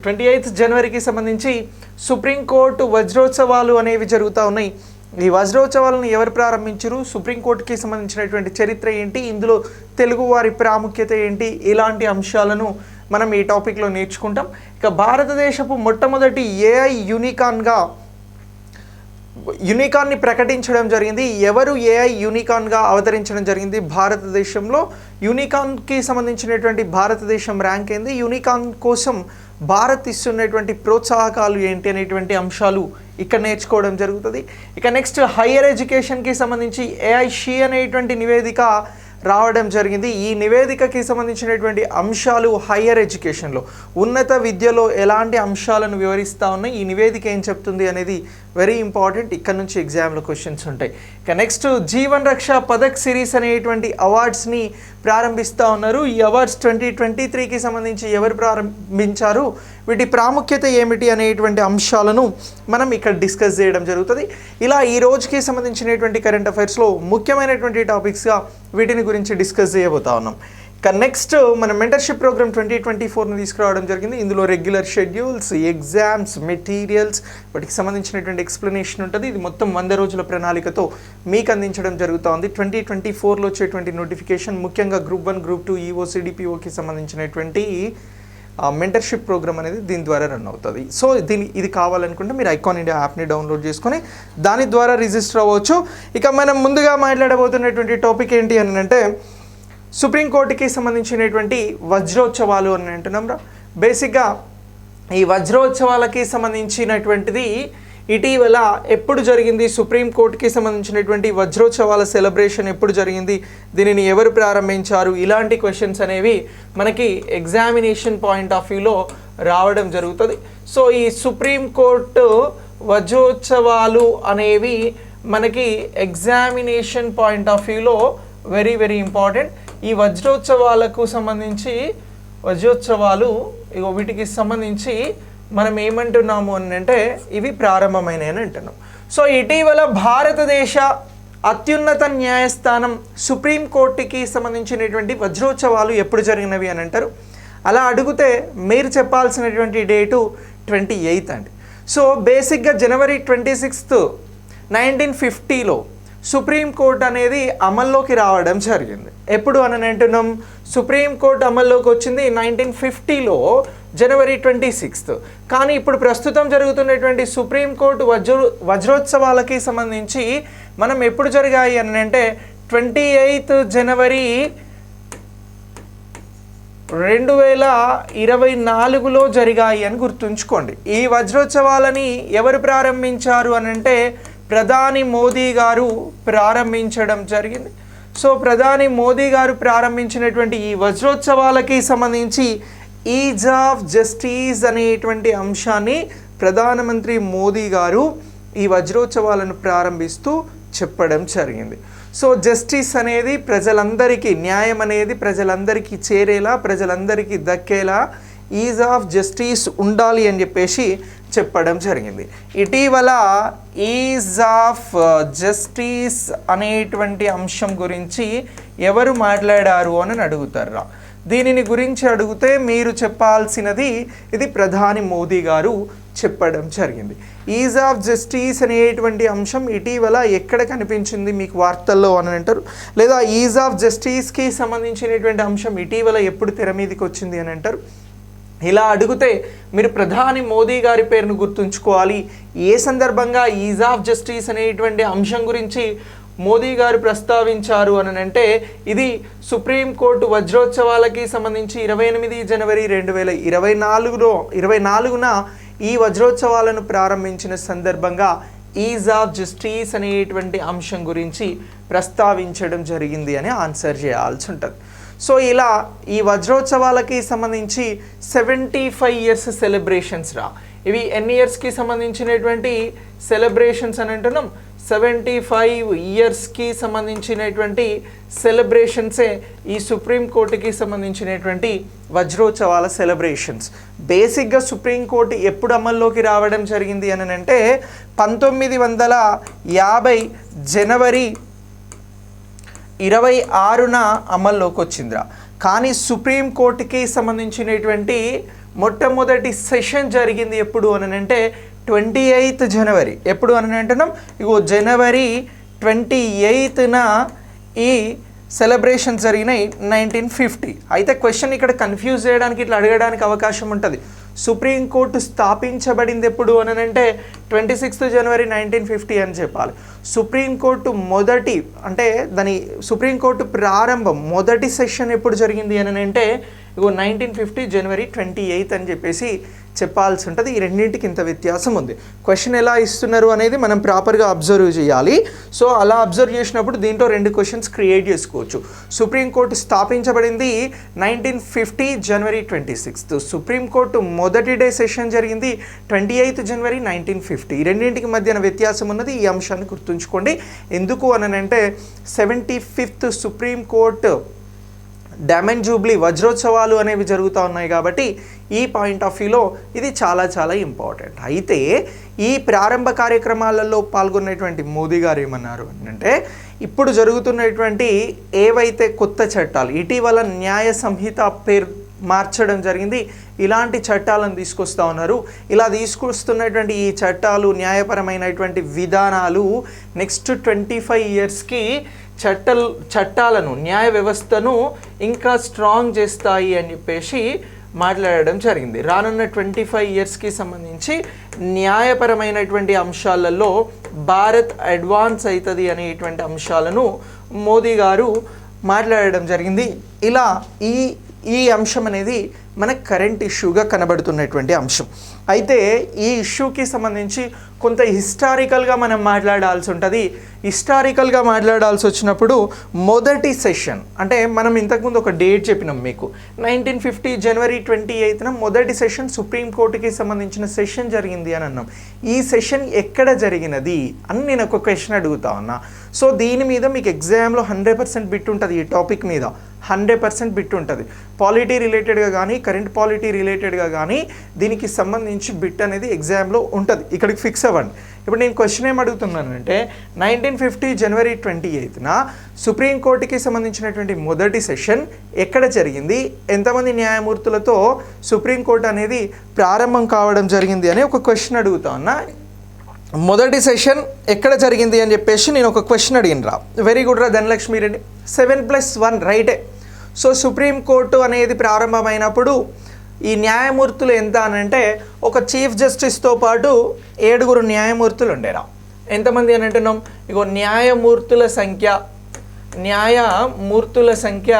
28 జనవరికి సంబంధించి సుప్రీంకోర్టు వజ్రోత్సవాలు అనేవి జరుగుతూ ఉన్నాయి. ఈ వజ్రోత్సవాలను ఎవరు ప్రారంభించారు, సుప్రీంకోర్టుకి సంబంధించినటువంటి చరిత్ర ఏంటి, ఇందులో తెలుగువారి ప్రాముఖ్యత ఏంటి, ఇలాంటి అంశాలను మనం ఈ టాపిక్లో నేర్చుకుంటాం. ఇక భారతదేశపు మొట్టమొదటి ఏఐ యూనికాన్ని ప్రకటించడం జరిగింది. ఎవరు ఏఐ యూనికాన్గా అవతరించడం జరిగింది భారతదేశంలో, యూనికాన్కి సంబంధించినటువంటి భారతదేశం ర్యాంక్ ఏంది, యూనికాన్ కోసం భారత్ ఇస్తున్నటువంటి ప్రోత్సాహకాలు ఏంటి అనేటువంటి అంశాలు ఇక్కడ నేర్చుకోవడం జరుగుతుంది. ఇక నెక్స్ట్ హైయర్ ఎడ్యుకేషన్కి సంబంధించి ఏఐషీ అనేటువంటి నివేదిక రావడం జరిగింది. ఈ నివేదికకి సంబంధించినటువంటి అంశాలు హైయర్ ఎడ్యుకేషన్లో, ఉన్నత విద్యలో ఎలాంటి అంశాలను వివరిస్తూ ఉన్నాయి, ఈ నివేదిక ఏం చెప్తుంది అనేది వెరీ ఇంపార్టెంట్. ఇక్కడ నుంచి ఎగ్జామ్లో క్వశ్చన్స్ ఉంటాయి. ఇక నెక్స్ట్ జీవన్ రక్ష పథక్ సిరీస్ అనేటువంటి అవార్డ్స్ని ప్రారంభిస్తూ ఉన్నారు. ఈ అవార్డ్స్ 2023కి సంబంధించి ఎవరు ప్రారంభించారు, వీటి ప్రాముఖ్యత ఏమిటి అనేటువంటి అంశాలను మనం ఇక్కడ డిస్కస్ చేయడం జరుగుతుంది. ఇలా ఈ రోజుకి సంబంధించినటువంటి కరెంట్ అఫైర్స్లో ముఖ్యమైనటువంటి టాపిక్స్గా వీటిని గురించి డిస్కస్ చేయబోతా ఉన్నాం. ఇక నెక్స్ట్ మన మెంటర్షిప్ ప్రోగ్రామ్ 2024ని తీసుకురావడం జరిగింది. ఇందులో రెగ్యులర్ షెడ్యూల్స్, ఎగ్జామ్స్, మెటీరియల్స్, వాటికి సంబంధించినటువంటి ఎక్స్ప్లెనేషన్ ఉంటుంది. ఇది మొత్తం 100 రోజుల ప్రణాళికతో మీకు అందించడం జరుగుతూ ఉంది. 2024లో వచ్చేటువంటి నోటిఫికేషన్ ముఖ్యంగా గ్రూప్ 1, గ్రూప్ 2, ఈఓ, సిడిపిఓకి సంబంధించినటువంటి మెంటర్షిప్ ప్రోగ్రామ్ అనేది దీని ద్వారా రన్ అవుతుంది. సో ఇది కావాలనుకుంటే మీరు ఐకాన్ ఇండియా యాప్ని డౌన్లోడ్ చేసుకొని దాని ద్వారా రిజిస్టర్ అవ్వచ్చు. ఇక మనం ముందుగా మాట్లాడబోతున్నటువంటి టాపిక్ ఏంటి అని అంటే, సుప్రీంకోర్టుకి సంబంధించినటువంటి వజ్రోత్సవాలు అని అంటున్నాం రా. బేసిక్గా ఈ వజ్రోత్సవాలకి సంబంధించినటువంటిది ఇటీవల ఎప్పుడు జరిగింది, సుప్రీంకోర్టుకి సంబంధించినటువంటి వజ్రోత్సవాల సెలబ్రేషన్ ఎప్పుడు జరిగింది, దీనిని ఎవరు ప్రారంభించారు, ఇలాంటి క్వశ్చన్స్ అనేవి మనకి ఎగ్జామినేషన్ పాయింట్ ఆఫ్ వ్యూలో రావడం జరుగుతుంది. సో ఈ సుప్రీంకోర్టు వజ్రోత్సవాలు అనేవి మనకి ఎగ్జామినేషన్ పాయింట్ ఆఫ్ వ్యూలో వెరీ వెరీ ఇంపార్టెంట్. ఈ వజ్రోత్సవాలకు సంబంధించి వీటికి సంబంధించి మనం ఏమంటున్నాము అని అంటే, ఇవి ప్రారంభమైనవి అని అంటున్నాం. సో ఇటీవల భారతదేశ అత్యున్నత న్యాయస్థానం సుప్రీంకోర్టుకి సంబంధించినటువంటి వజ్రోత్సవాలు ఎప్పుడు జరిగినవి అని అంటారు. అలా అడిగితే మీరు చెప్పాల్సినటువంటి డేటు 28 అండి. సో బేసిక్గా జనవరి 26, 1950లో సుప్రీంకోర్టు అనేది అమల్లోకి రావడం జరిగింది. ఎప్పుడు అని అంటున్నాం, సుప్రీంకోర్టు అమల్లోకి వచ్చింది 1950లో జనవరి 26. కానీ ఇప్పుడు ప్రస్తుతం జరుగుతున్నటువంటి సుప్రీంకోర్టు వజ్రోత్సవాలకి సంబంధించి మనం ఎప్పుడు జరిగాయి అని అంటే 28 జనవరి 2024లో జరిగాయి అని గుర్తుంచుకోండి. ఈ వజ్రోత్సవాలని ఎవరు ప్రారంభించారు అని అంటే, ప్రధాని మోదీ గారు ప్రారంభించడం జరిగింది. సో ప్రధాని మోదీ గారు ప్రారంభించినటువంటి ఈ వజ్రోత్సవాలకి సంబంధించి ఈజ్ ఆఫ్ జస్టిస్ అనేటువంటి అంశాన్ని ప్రధానమంత్రి మోదీ గారు ఈ వజ్రోత్సవాలను ప్రారంభిస్తూ చెప్పడం జరిగింది. సో జస్టిస్ అనేది ప్రజలందరికీ, న్యాయం అనేది ప్రజలందరికీ చేరేలా, ప్రజలందరికీ దక్కేలా ఈజ్ ఆఫ్ జస్టిస్ ఉండాలి అని చెప్పేసి చెప్పడం జరిగింది. ఇటీవల ఈజ్ ఆఫ్ జస్టిస్ అనేటువంటి అంశం గురించి ఎవరు మాట్లాడారు అని అడుగుతారా. దీనిని గురించి అడిగితే మీరు చెప్పాల్సినది ఇది ప్రధాని మోదీ గారు చెప్పడం జరిగింది. ఈజ్ ఆఫ్ జస్టిస్ అనేటువంటి అంశం ఇటీవల ఎక్కడ కనిపించింది మీకు వార్తల్లో అని అంటారు, లేదా ఈజ్ ఆఫ్ జస్టిస్కి సంబంధించినటువంటి అంశం ఇటీవల ఎప్పుడు తెర మీదకి వచ్చింది అని అంటారు. ఇలా అడిగితే మీరు ప్రధాని మోదీ గారి పేరును గుర్తుంచుకోవాలి. ఏ సందర్భంగా ఈజ్ ఆఫ్ జస్టిస్ అనేటువంటి అంశం గురించి మోదీ గారు ప్రస్తావించారు అని అంటే, ఇది సుప్రీంకోర్టు వజ్రోత్సవాలకి సంబంధించి 28 జనవరి 2024న ఈ వజ్రోత్సవాలను ప్రారంభించిన సందర్భంగా ఈజ్ ఆఫ్ జస్టిస్ అనేటువంటి అంశం గురించి ప్రస్తావించడం జరిగింది అని ఆన్సర్ చేయాల్సి ఉంటుంది. సో ఇలా ఈ వజ్రోత్సవాలకి సంబంధించి 75 ఇయర్స్ సెలబ్రేషన్స్ రా. ఇవి ఎన్ని ఇయర్స్కి సంబంధించినటువంటి సెలబ్రేషన్స్ అని అంటున్నాం, 75 ఇయర్స్కి సంబంధించినటువంటి సెలబ్రేషన్సే ఈ సుప్రీంకోర్టుకి సంబంధించినటువంటి వజ్రోత్సవాల సెలబ్రేషన్స్. బేసిక్గా సుప్రీంకోర్టు ఎప్పుడు అమల్లోకి రావడం జరిగింది అని అంటే 1950 జనవరి 26న అమల్లోకి వచ్చిందిరా. కానీ సుప్రీంకోర్టుకి సంబంధించినటువంటి మొట్టమొదటి సెషన్ జరిగింది ఎప్పుడు అని అంటే 28th జనవరి. ఎప్పుడు అని అంటున్నాం? ఇగో జనవరి 28న ఈ సెలబ్రేషన్స్ జరిగినాయి 1950. అయితే క్వశ్చన్ ఇక్కడ కన్ఫ్యూజ్ చేయడానికి ఇట్లా అడగడానికి అవకాశం ఉంటుంది. సుప్రీంకోర్టు స్థాపించబడింది ఎప్పుడు అని అంటే 26th జనవరి 1950 అని చెప్పాలి. సుప్రీంకోర్టు మొదటి అంటే సుప్రీంకోర్టు ప్రారంభం మొదటి సెషన్ ఎప్పుడు జరిగింది అని అంటే ఇగో 1950 జనవరి 28 అని చెప్పేసి చెప్పాల్సి ఉంటుంది. ఈ రెండింటికి ఇంత వ్యత్యాసం ఉంది. క్వశ్చన్ ఎలా ఇస్తున్నారు అనేది మనం ప్రాపర్గా అబ్జర్వ్ చేయాలి. సో అలా అబ్జర్వ్ చేసినప్పుడు దీంట్లో 2 క్వశ్చన్స్ క్రియేట్ చేసుకోవచ్చు. సుప్రీంకోర్టు స్థాపించబడింది 1950 జనవరి 26th. సుప్రీంకోర్టు మొదటి డే సెషన్ జరిగింది 28th జనవరి 1950. ఈ రెండింటికి మధ్యన వ్యత్యాసం ఉన్నది. ఈ అంశాన్ని గుర్తుంచుకోండి. ఎందుకు అని అంటే 75th సుప్రీంకోర్టు డైమండ్ జూబ్లీ వజ్రోత్సవాలు అనేవి జరుగుతూ ఉన్నాయి కాబట్టి ఈ పాయింట్ ఆఫ్ వ్యూలో ఇది చాలా చాలా ఇంపార్టెంట్. అయితే ఈ ప్రారంభ కార్యక్రమాలలో పాల్గొన్నటువంటి మోదీ గారు ఏమన్నారు అంటే ఇప్పుడు జరుగుతున్నటువంటి ఏవైతే కొత్త చట్టాలు ఇటీవల న్యాయ సంహిత పేరు మార్చడం జరిగింది, ఇలాంటి చట్టాలను తీసుకొస్తూ ఉన్నారు. ఇలా తీసుకొస్తున్నటువంటి ఈ చట్టాలు న్యాయపరమైనటువంటి విధానాలు నెక్స్ట్ 25 ఇయర్స్కి చట్టాలను న్యాయ వ్యవస్థను ఇంకా స్ట్రాంగ్ చేస్తాయి అని చెప్పేసి మాట్లాడడం జరిగింది. రానున్న 25 ఇయర్స్కి సంబంధించి న్యాయపరమైనటువంటి అంశాలలో భారత్ అడ్వాన్స్ అవుతుంది అనేటువంటి అంశాలను మోదీ గారు మాట్లాడడం జరిగింది. ఇలా ఈ అంశం అనేది మన కరెంట్ ఇష్యూగా కనబడుతున్నటువంటి అంశం. అయితే ఈ ఇష్యూకి సంబంధించి కొంత హిస్టారికల్గా మనం మాట్లాడాల్సి ఉంటుంది. హిస్టారికల్గా మాట్లాడాల్సి వచ్చినప్పుడు మొదటి సెషన్ అంటే మనం ఇంతకుముందు ఒక డేట్ చెప్పినాం మీకు 1950 జనవరి 28న మొదటి సెషన్ సుప్రీంకోర్టుకి సంబంధించిన సెషన్ జరిగింది అని అన్నాం. ఈ సెషన్ ఎక్కడ జరిగినది అని నేను ఒక క్వశ్చన్ అడుగుతా ఉన్నా. సో దీని మీద మీకు ఎగ్జామ్లో 100% బిట్ ఉంటుంది. ఈ టాపిక్ మీద 100% బిట్ ఉంటుంది. పాలిటీ రిలేటెడ్గా కానీ కరెంట్ పాలిటీ రిలేటెడ్గా కానీ దీనికి సంబంధించి బిట్ అనేది ఎగ్జామ్లో ఉంటుంది. ఇక్కడికి ఫిక్స్ అవ్వండి. ఇప్పుడు నేను క్వశ్చన్ ఏం అడుగుతున్నానంటే 1950 జనవరి 28న సుప్రీంకోర్టుకి సంబంధించినటువంటి మొదటి సెషన్ ఎక్కడ జరిగింది, ఎంతమంది న్యాయమూర్తులతో సుప్రీంకోర్టు అనేది ప్రారంభం కావడం జరిగింది అని ఒక క్వశ్చన్ అడుగుతా ఉన్నా. మొదటి సెషన్ ఎక్కడ జరిగింది అని చెప్పేసి నేను ఒక క్వశ్చన్ అడిగినరా. వెరీ గుడ్ రా ధనలక్ష్మి రెడ్డి, 7+1 రైటే. సో సుప్రీంకోర్టు అనేది ప్రారంభమైనప్పుడు ఈ న్యాయమూర్తులు ఎంత అని అంటే ఒక చీఫ్ జస్టిస్తో పాటు 7 న్యాయమూర్తులు ఉండేరా. ఎంతమంది అని అంటున్నాం? ఇగో న్యాయమూర్తుల సంఖ్య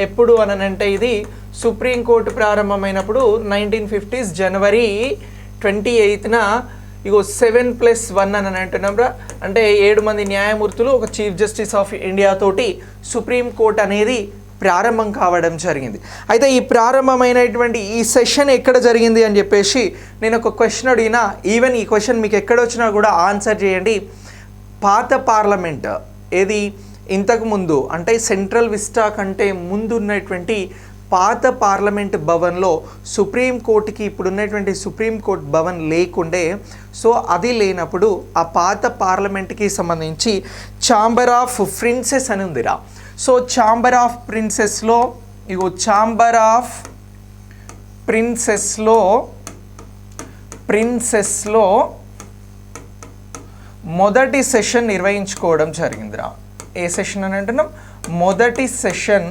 ఎప్పుడు అని అంటే ఇది సుప్రీంకోర్టు ప్రారంభమైనప్పుడు 1950 జనవరి 28న ఇగో 7+1 అని అంటున్నాం రా. అంటే 7 మంది న్యాయమూర్తులు ఒక చీఫ్ జస్టిస్ ఆఫ్ ఇండియా తోటి సుప్రీంకోర్టు అనేది ప్రారంభం కావడం జరిగింది. అయితే ఈ ప్రారంభమైనటువంటి ఈ సెషన్ ఎక్కడ జరిగింది అని చెప్పేసి నేను ఒక క్వశ్చన్ అడిగినా. ఈవెన్ ఈ క్వశ్చన్ మీకు ఎక్కడొచ్చినా కూడా ఆన్సర్ చేయండి. పాత పార్లమెంట్ ఏది ఇంతకుముందు అంటే సెంట్రల్ విస్టా కంటే ముందు ఉన్నటువంటి పాత పార్లమెంట్ భవన్లో సుప్రీంకోర్టుకి ఇప్పుడు ఉన్నటువంటి సుప్రీంకోర్టు భవన్ లేకుండే. సో అది లేనప్పుడు ఆ పాత పార్లమెంట్కి సంబంధించి ఛాంబర్ ఆఫ్ ప్రిన్సెస్ అని ఉందిరా. సో ఛాంబర్ ఆఫ్ ప్రిన్సెస్లో ఇగో ఛాంబర్ ఆఫ్ ప్రిన్సెస్లో మొదటి సెషన్ నిర్వహించుకోవడం జరిగిందిరా. ఏ సెషన్ అని అంటున్నాం? మొదటి సెషన్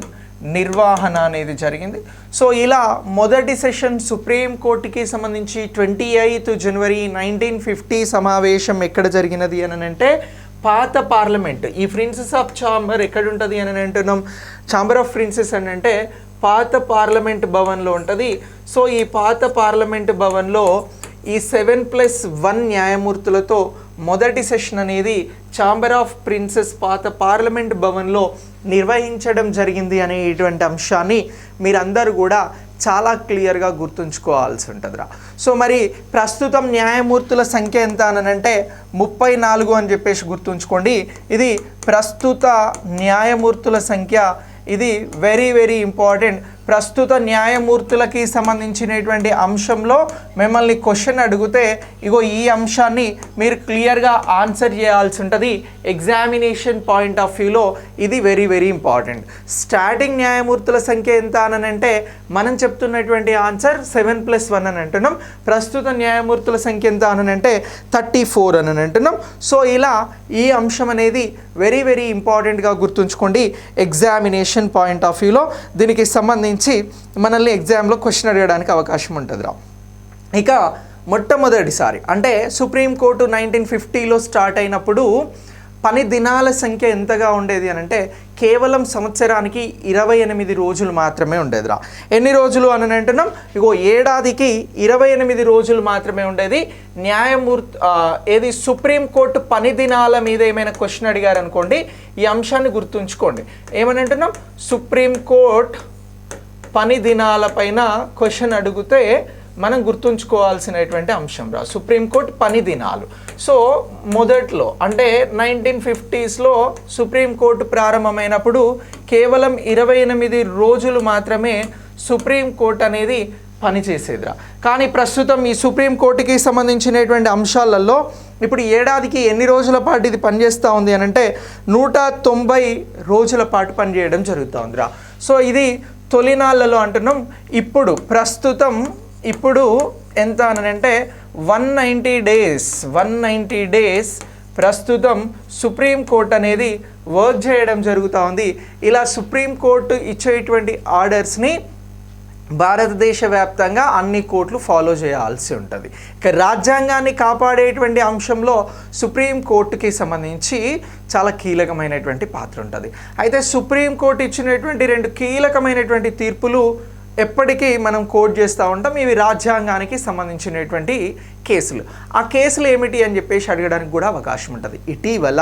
నిర్వహణ అనేది జరిగింది. సో ఇలా మొదటి సెషన్ సుప్రీంకోర్టుకి సంబంధించి 28th జనవరి 1950 సమావేశం ఎక్కడ జరిగినది అని అంటే పాత పార్లమెంట్. ఈ ప్రిన్సెస్ ఆఫ్ ఛాంబర్ ఎక్కడ ఉంటుంది అని అంటున్నాం? ఛాంబర్ ఆఫ్ ప్రిన్సెస్ అని అంటే పాత పార్లమెంట్ భవన్లో ఉంటుంది. సో ఈ పాత పార్లమెంట్ భవన్లో ఈ 7+1 న్యాయమూర్తులతో మొదటి సెషన్ అనేది ఛాంబర్ ఆఫ్ ప్రిన్సెస్ పాత పార్లమెంట్ భవన్లో నిర్వహించడం జరిగింది అనేటువంటి అంశాన్ని మీరందరూ కూడా చాలా క్లియర్గా గుర్తుంచుకోవాల్సి ఉంటుందిరా. సో మరి ప్రస్తుతం న్యాయమూర్తుల సంఖ్య ఎంత అని అంటే 34 అని చెప్పేసి గుర్తుంచుకోండి. ఇది ప్రస్తుత న్యాయమూర్తుల సంఖ్య. ఇది వెరీ వెరీ ఇంపార్టెంట్. ప్రస్తుత న్యాయమూర్తులకి సంబంధించినటువంటి అంశంలో మిమ్మల్ని క్వశ్చన్ అడిగితే ఇగో ఈ అంశాన్ని మీరు క్లియర్గా ఆన్సర్ చేయాల్సి ఉంటుంది. ఎగ్జామినేషన్ పాయింట్ ఆఫ్ వ్యూలో ఇది వెరీ వెరీ ఇంపార్టెంట్. స్టార్టింగ్ న్యాయమూర్తుల సంఖ్య ఎంత అని అంటే మనం చెప్తున్నటువంటి ఆన్సర్ 7+1 అని అంటున్నాం. ప్రస్తుత న్యాయమూర్తుల సంఖ్య ఎంత అని అంటే 34 అని అంటున్నాం. సో ఇలా ఈ అంశం అనేది వెరీ వెరీ ఇంపార్టెంట్గా గుర్తుంచుకోండి. ఎగ్జామినేషన్ పాయింట్ ఆఫ్ వ్యూలో దీనికి సంబంధించి మనల్ని ఎగ్జామ్లో క్వశ్చన్ అడగడానికి అవకాశం ఉంటుందిరా. ఇక మొట్టమొదటిసారి అంటే సుప్రీంకోర్టు 1950లో స్టార్ట్ అయినప్పుడు పని దినాల సంఖ్య ఎంతగా ఉండేది అని అంటే కేవలం సంవత్సరానికి 28 రోజులు మాత్రమే ఉండేదిరా. ఎన్ని రోజులు అని అంటున్నాం? ఇగో ఏడాదికి 28 రోజులు మాత్రమే ఉండేది. ఏది సుప్రీంకోర్టు పని దినాల మీద ఏమైనా క్వశ్చన్ అడిగారు అనుకోండి, ఈ అంశాన్ని గుర్తుంచుకోండి. ఏమని అంటున్నాం? సుప్రీంకోర్టు పని దినాల పైన క్వశ్చన్ అడిగితే మనం గుర్తుంచుకోవాల్సినటువంటి అంశం రా సుప్రీంకోర్టు పని దినాలు. సో మొదట్లో అంటే 1950స్లో సుప్రీంకోర్టు ప్రారంభమైనప్పుడు కేవలం 28 రోజులు మాత్రమే సుప్రీంకోర్టు అనేది పనిచేసేదిరా. కానీ ప్రస్తుతం ఈ సుప్రీంకోర్టుకి సంబంధించినటువంటి అంశాలలో ఇప్పుడు ఏడాదికి ఎన్ని రోజుల పాటు ఇది పనిచేస్తూ ఉంది అని అంటే 190 రోజుల పాటు పనిచేయడం జరుగుతూ ఉందిరా. సో ఇది తొలినాళ్ళలో అంటున్నాం. ఇప్పుడు ఎంత అని అంటే 190 డేస్ ప్రస్తుతం సుప్రీంకోర్టు అనేది వర్క్ చేయడం జరుగుతూ ఉంది. ఇలా సుప్రీంకోర్టు ఇచ్చేటువంటి ఆర్డర్స్ని భారతదేశ వ్యాప్తంగా అన్ని కోర్టులు ఫాలో చేయాల్సి ఉంటుంది. ఇక రాజ్యాంగాన్ని కాపాడేటువంటి అంశంలో సుప్రీంకోర్టుకి సంబంధించి చాలా కీలకమైనటువంటి పాత్ర ఉంటుంది. అయితే సుప్రీంకోర్టు ఇచ్చినటువంటి 2 కీలకమైనటువంటి తీర్పులు ఎప్పటికీ మనం కోట్ చేస్తూ ఉంటాం. ఇవి రాజ్యాంగానికి సంబంధించినటువంటి కేసులు. ఆ కేసులు ఏమిటి అని చెప్పేసి అడగడానికి కూడా అవకాశం ఉంటుంది. ఇటీవల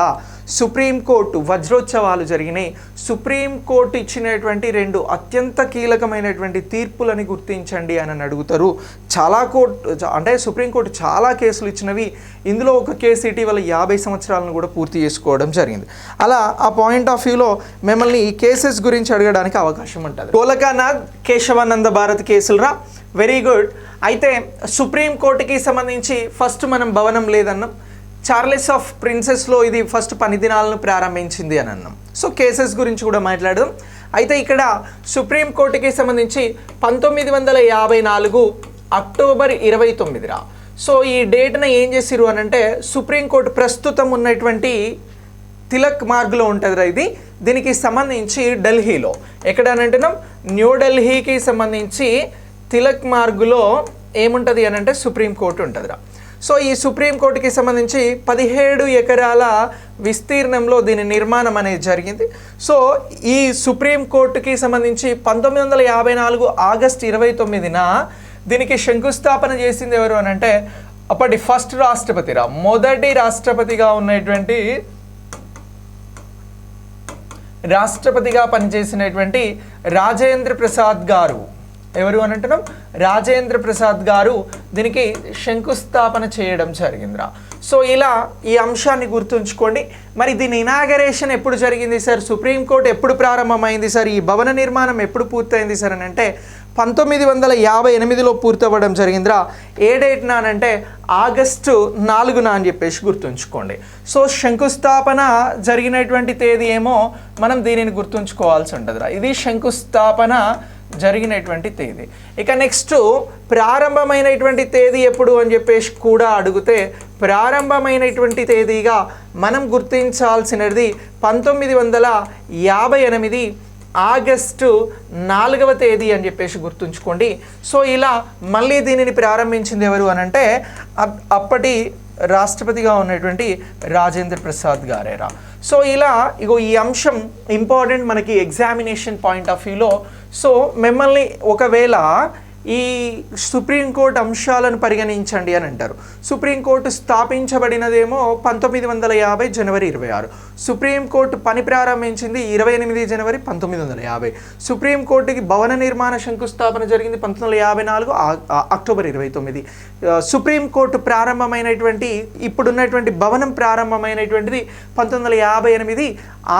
సుప్రీంకోర్టు వజ్రోత్సవాలు జరిగినాయి. సుప్రీంకోర్టు ఇచ్చినటువంటి 2 అత్యంత కీలకమైనటువంటి తీర్పులని గుర్తించండి అని అడుగుతారు. సుప్రీంకోర్టు చాలా కేసులు ఇచ్చినవి. ఇందులో ఒక కేసు ఇటీవల 50 సంవత్సరాలను కూడా పూర్తి చేసుకోవడం జరిగింది. అలా ఆ పాయింట్ ఆఫ్ వ్యూలో మిమ్మల్ని ఈ కేసెస్ గురించి అడగడానికి అవకాశం ఉంటుంది. గోలకానాథ్, కేశవానంద భారత్ కేసులురా. Very good. అయితే సుప్రీంకోర్టుకి సంబంధించి ఫస్ట్ మనం భవనం లేదన్నాం. చార్లెస్ ఆఫ్ ప్రిన్సెస్లో ఇది ఫస్ట్ పని దినాలను ప్రారంభించింది అని అన్నాం. సో కేసెస్ గురించి కూడా మాట్లాడదాం. అయితే ఇక్కడ సుప్రీంకోర్టుకి సంబంధించి 1954 అక్టోబర్ 29 రా. సో ఈ డేట్న ఏం చేసిరు అని అంటే సుప్రీంకోర్టు ప్రస్తుతం ఉన్నటువంటి తిలక్ మార్గ్లో ఉంటుందిరా ఇది. దీనికి సంబంధించి ఢిల్లీలో ఎక్కడనంటున్నాం? న్యూఢిల్లీకి సంబంధించి తిలక్ మార్గులో ఏముంటుంది అని అంటే సుప్రీంకోర్టు ఉంటుందిరా. సో ఈ సుప్రీంకోర్టుకి సంబంధించి 17 ఎకరాల విస్తీర్ణంలో దీని నిర్మాణం అనేది జరిగింది. సో ఈ సుప్రీంకోర్టుకి సంబంధించి 1954 ఆగస్టు 29న దీనికి శంకుస్థాపన చేసింది ఎవరు అని అంటే అప్పటి ఫస్ట్ రాష్ట్రపతిరా, మొదటి రాష్ట్రపతిగా ఉన్నటువంటి రాష్ట్రపతిగా పనిచేసినటువంటి రాజేంద్ర ప్రసాద్ గారు. ఎవరు అని అంటున్నాం? రాజేంద్ర ప్రసాద్ గారు దీనికి శంకుస్థాపన చేయడం జరిగిందిరా. సో ఇలా ఈ అంశాన్ని గుర్తుంచుకోండి. మరి దీని ఇనాగరేషన్ ఎప్పుడు జరిగింది సార్? సుప్రీంకోర్టు ఎప్పుడు ప్రారంభమైంది సార్? ఈ భవన నిర్మాణం ఎప్పుడు పూర్తయింది సార్ అని అంటే 1958లో పూర్తవ్వడం జరిగిందిరా. ఏ డేట్న అని అంటే ఆగస్టు 4న అని చెప్పేసి గుర్తుంచుకోండి. సో శంకుస్థాపన జరిగినటువంటి తేదీ ఏమో మనం దీనిని గుర్తుంచుకోవాల్సి ఉంటుందిరా. ఇది శంకుస్థాపన జరిగినటువంటి తేదీ. ఇక నెక్స్ట్ ప్రారంభమైనటువంటి తేదీ ఎప్పుడు అని చెప్పేసి కూడా అడిగితే ప్రారంభమైనటువంటి తేదీగా మనం గుర్తించాల్సినది 1958 ఆగస్టు 4వ తేదీ అని చెప్పేసి గుర్తుంచుకోండి. సో ఇలా మళ్ళీ దీనిని ప్రారంభించింది ఎవరు అని అంటే అప్పటి రాష్ట్రపతిగా ఉన్నటువంటి రాజేంద్ర ప్రసాద్ గారేరా. సో ఇలా ఇగో ఈ అంశం ఇంపార్టెంట్ మనకి ఎగ్జామినేషన్ పాయింట్ ఆఫ్ వ్యూలో. సో మిమ్మల్ని ఒకవేళ ఈ సుప్రీంకోర్టు అంశాలను పరిగణించండి అని అంటారు. సుప్రీంకోర్టు స్థాపించబడినదేమో 1950 జనవరి 26. సుప్రీంకోర్టు పని ప్రారంభించింది 28 జనవరి 1950. సుప్రీంకోర్టుకి భవన నిర్మాణ శంకుస్థాపన జరిగింది 1954 అక్టోబర్ 29. సుప్రీంకోర్టు ప్రారంభమైనటువంటి ఇప్పుడున్నటువంటి భవనం ప్రారంభమైనటువంటిది 1958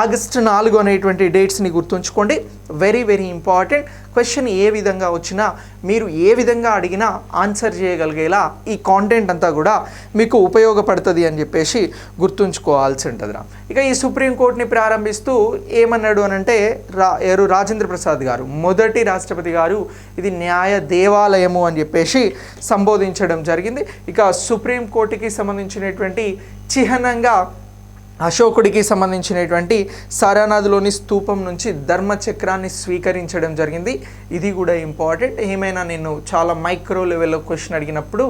ఆగస్టు 4 అనేటువంటి డేట్స్ని గుర్తుంచుకోండి. Very very important. క్వశ్చన్ ఏ విధంగా వచ్చినా మీరు ఏ విధంగా అడిగినా ఆన్సర్ చేయగలిగేలా ఈ కాంటెంట్ అంతా కూడా మీకు ఉపయోగపడుతుంది అని చెప్పేసి గుర్తుంచుకోవాల్సి ఉంటుందిరా. ఇక ఈ సుప్రీంకోర్టుని ప్రారంభిస్తూ ఏమన్నాడు అని అంటే రాజేంద్ర ప్రసాద్ గారు, మొదటి రాష్ట్రపతి గారు, ఇది న్యాయ దేవాలయము అని చెప్పేసి సంబోధించడం జరిగింది. ఇక సుప్రీంకోర్టుకి సంబంధించినటువంటి చిహ్నంగా అశోకుడికి సంబంధించినటువంటి సారానాథ్లోని స్తూపం నుంచి ధర్మచక్రాన్ని స్వీకరించడం జరిగింది. ఇది కూడా ఇంపార్టెంట్. ఏమైనా నేను చాలా మైక్రో లెవెల్లో క్వశ్చన్ అడిగినప్పుడు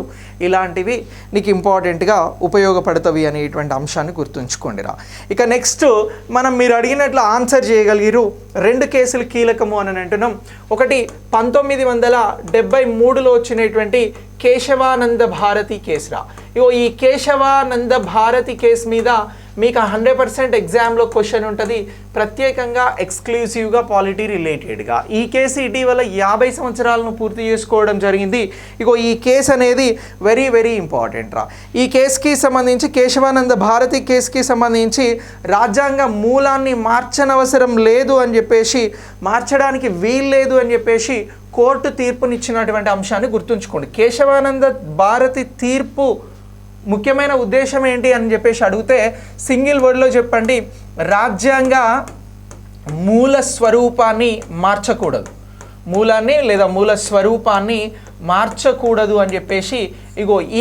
ఇలాంటివి నీకు ఇంపార్టెంట్గా ఉపయోగపడతాయి అనేటువంటి అంశాన్ని గుర్తుంచుకోండిరా. ఇక నెక్స్ట్ మీరు అడిగినట్లు ఆన్సర్ చేయగలిగిరు. 2 కేసులు కీలకము అని అంటున్నాం. ఒకటి 1973లో వచ్చినటువంటి కేశవానంద భారతి కేసురా. ఈ కేశవానంద భారతి కేసు మీద మీకు 100% ఎగ్జామ్లో క్వశ్చన్ ఉంటుంది, ప్రత్యేకంగా ఎక్స్క్లూజివ్గా పాలిటీ రిలేటెడ్గా. ఈ కేసు ఇటీవల 50 సంవత్సరాలను పూర్తి చేసుకోవడం జరిగింది. ఈ కేసు అనేది వెరీ వెరీ ఇంపార్టెంట్ రా. ఈ కేసుకి సంబంధించి, కేశవానంద భారతి కేసుకి సంబంధించి రాజ్యాంగ మూలాన్ని మార్చనవసరం లేదు అని చెప్పేసి, మార్చడానికి వీల్లేదు అని చెప్పేసి కోర్టు తీర్పునిచ్చినటువంటి అంశాన్ని గుర్తుంచుకోండి. కేశవానంద భారతి తీర్పు ముఖ్యమైన ఉద్దేశం ఏంటి అని చెప్పేసి అడిగితే సింగిల్ వర్డ్లో చెప్పండి, రాజ్యాంగ మూల స్వరూపాన్ని మార్చకూడదు, మూలాన్ని లేదా మూల స్వరూపాన్ని మార్చకూడదు అని చెప్పేసి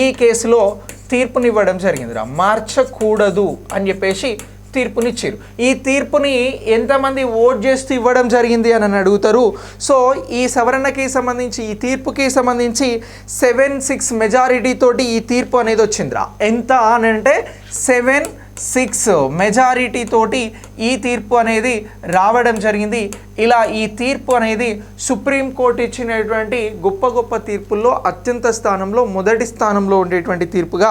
ఈ కేసులో తీర్పునివ్వడం జరిగిందిరా. మార్చకూడదు అని చెప్పేసి తీర్పునిచ్చారు. ఈ తీర్పుని ఎంతమంది ఓట్ చేస్తూ ఇవ్వడం జరిగింది అని అడుగుతారు. సో ఈ సవరణకి సంబంధించి, ఈ తీర్పుకి సంబంధించి 7-6 మెజారిటీ తోటి ఈ తీర్పు అనేది వచ్చిందిరా. ఎంత అని అంటే 7-6 మెజారిటీ తోటి ఈ తీర్పు అనేది రావడం జరిగింది. ఇలా ఈ తీర్పు అనేది సుప్రీంకోర్టు ఇచ్చినటువంటి గొప్ప గొప్ప తీర్పుల్లో అత్యంత స్థానంలో, మొదటి స్థానంలో ఉండేటువంటి తీర్పుగా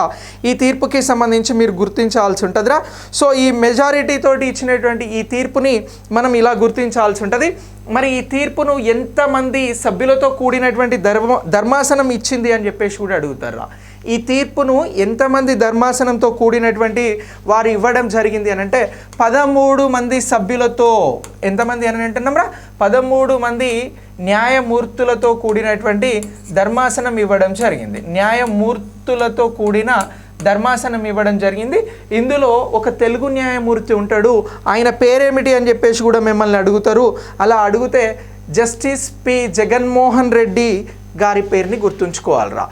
ఈ తీర్పుకి సంబంధించి మీరు గుర్తించాల్సి ఉంటుందిరా. సో ఈ మెజారిటీ తోటి ఇచ్చినటువంటి ఈ తీర్పుని మనం ఇలా గుర్తించాల్సి ఉంటుంది. మరి ఈ తీర్పును ఎంతమంది సభ్యులతో కూడినటువంటి ధర్మాసనం ఇచ్చింది అని చెప్పేసి కూడా అడుగుతారా. ఈ తీర్పును ఎంతమంది ధర్మాసనంతో కూడినటువంటి వారు ఇవ్వడం జరిగింది అని అంటే 13 మంది సభ్యులతో. ఎంతమంది అని అంటున్నాంరా? 13 మంది న్యాయమూర్తులతో కూడినటువంటి ధర్మాసనం ఇవ్వడం జరిగింది. న్యాయమూర్తులతో కూడిన ధర్మాసనం ఇవ్వడం జరిగింది. ఇందులో ఒక తెలుగు న్యాయమూర్తి ఉంటాడు, ఆయన పేరేమిటి అని చెప్పేసి కూడా మిమ్మల్ని అడుగుతారు. అలా అడిగితే జస్టిస్ పి జగన్మోహన్ రెడ్డి గారి పేరుని గుర్తుంచుకోవాలరా.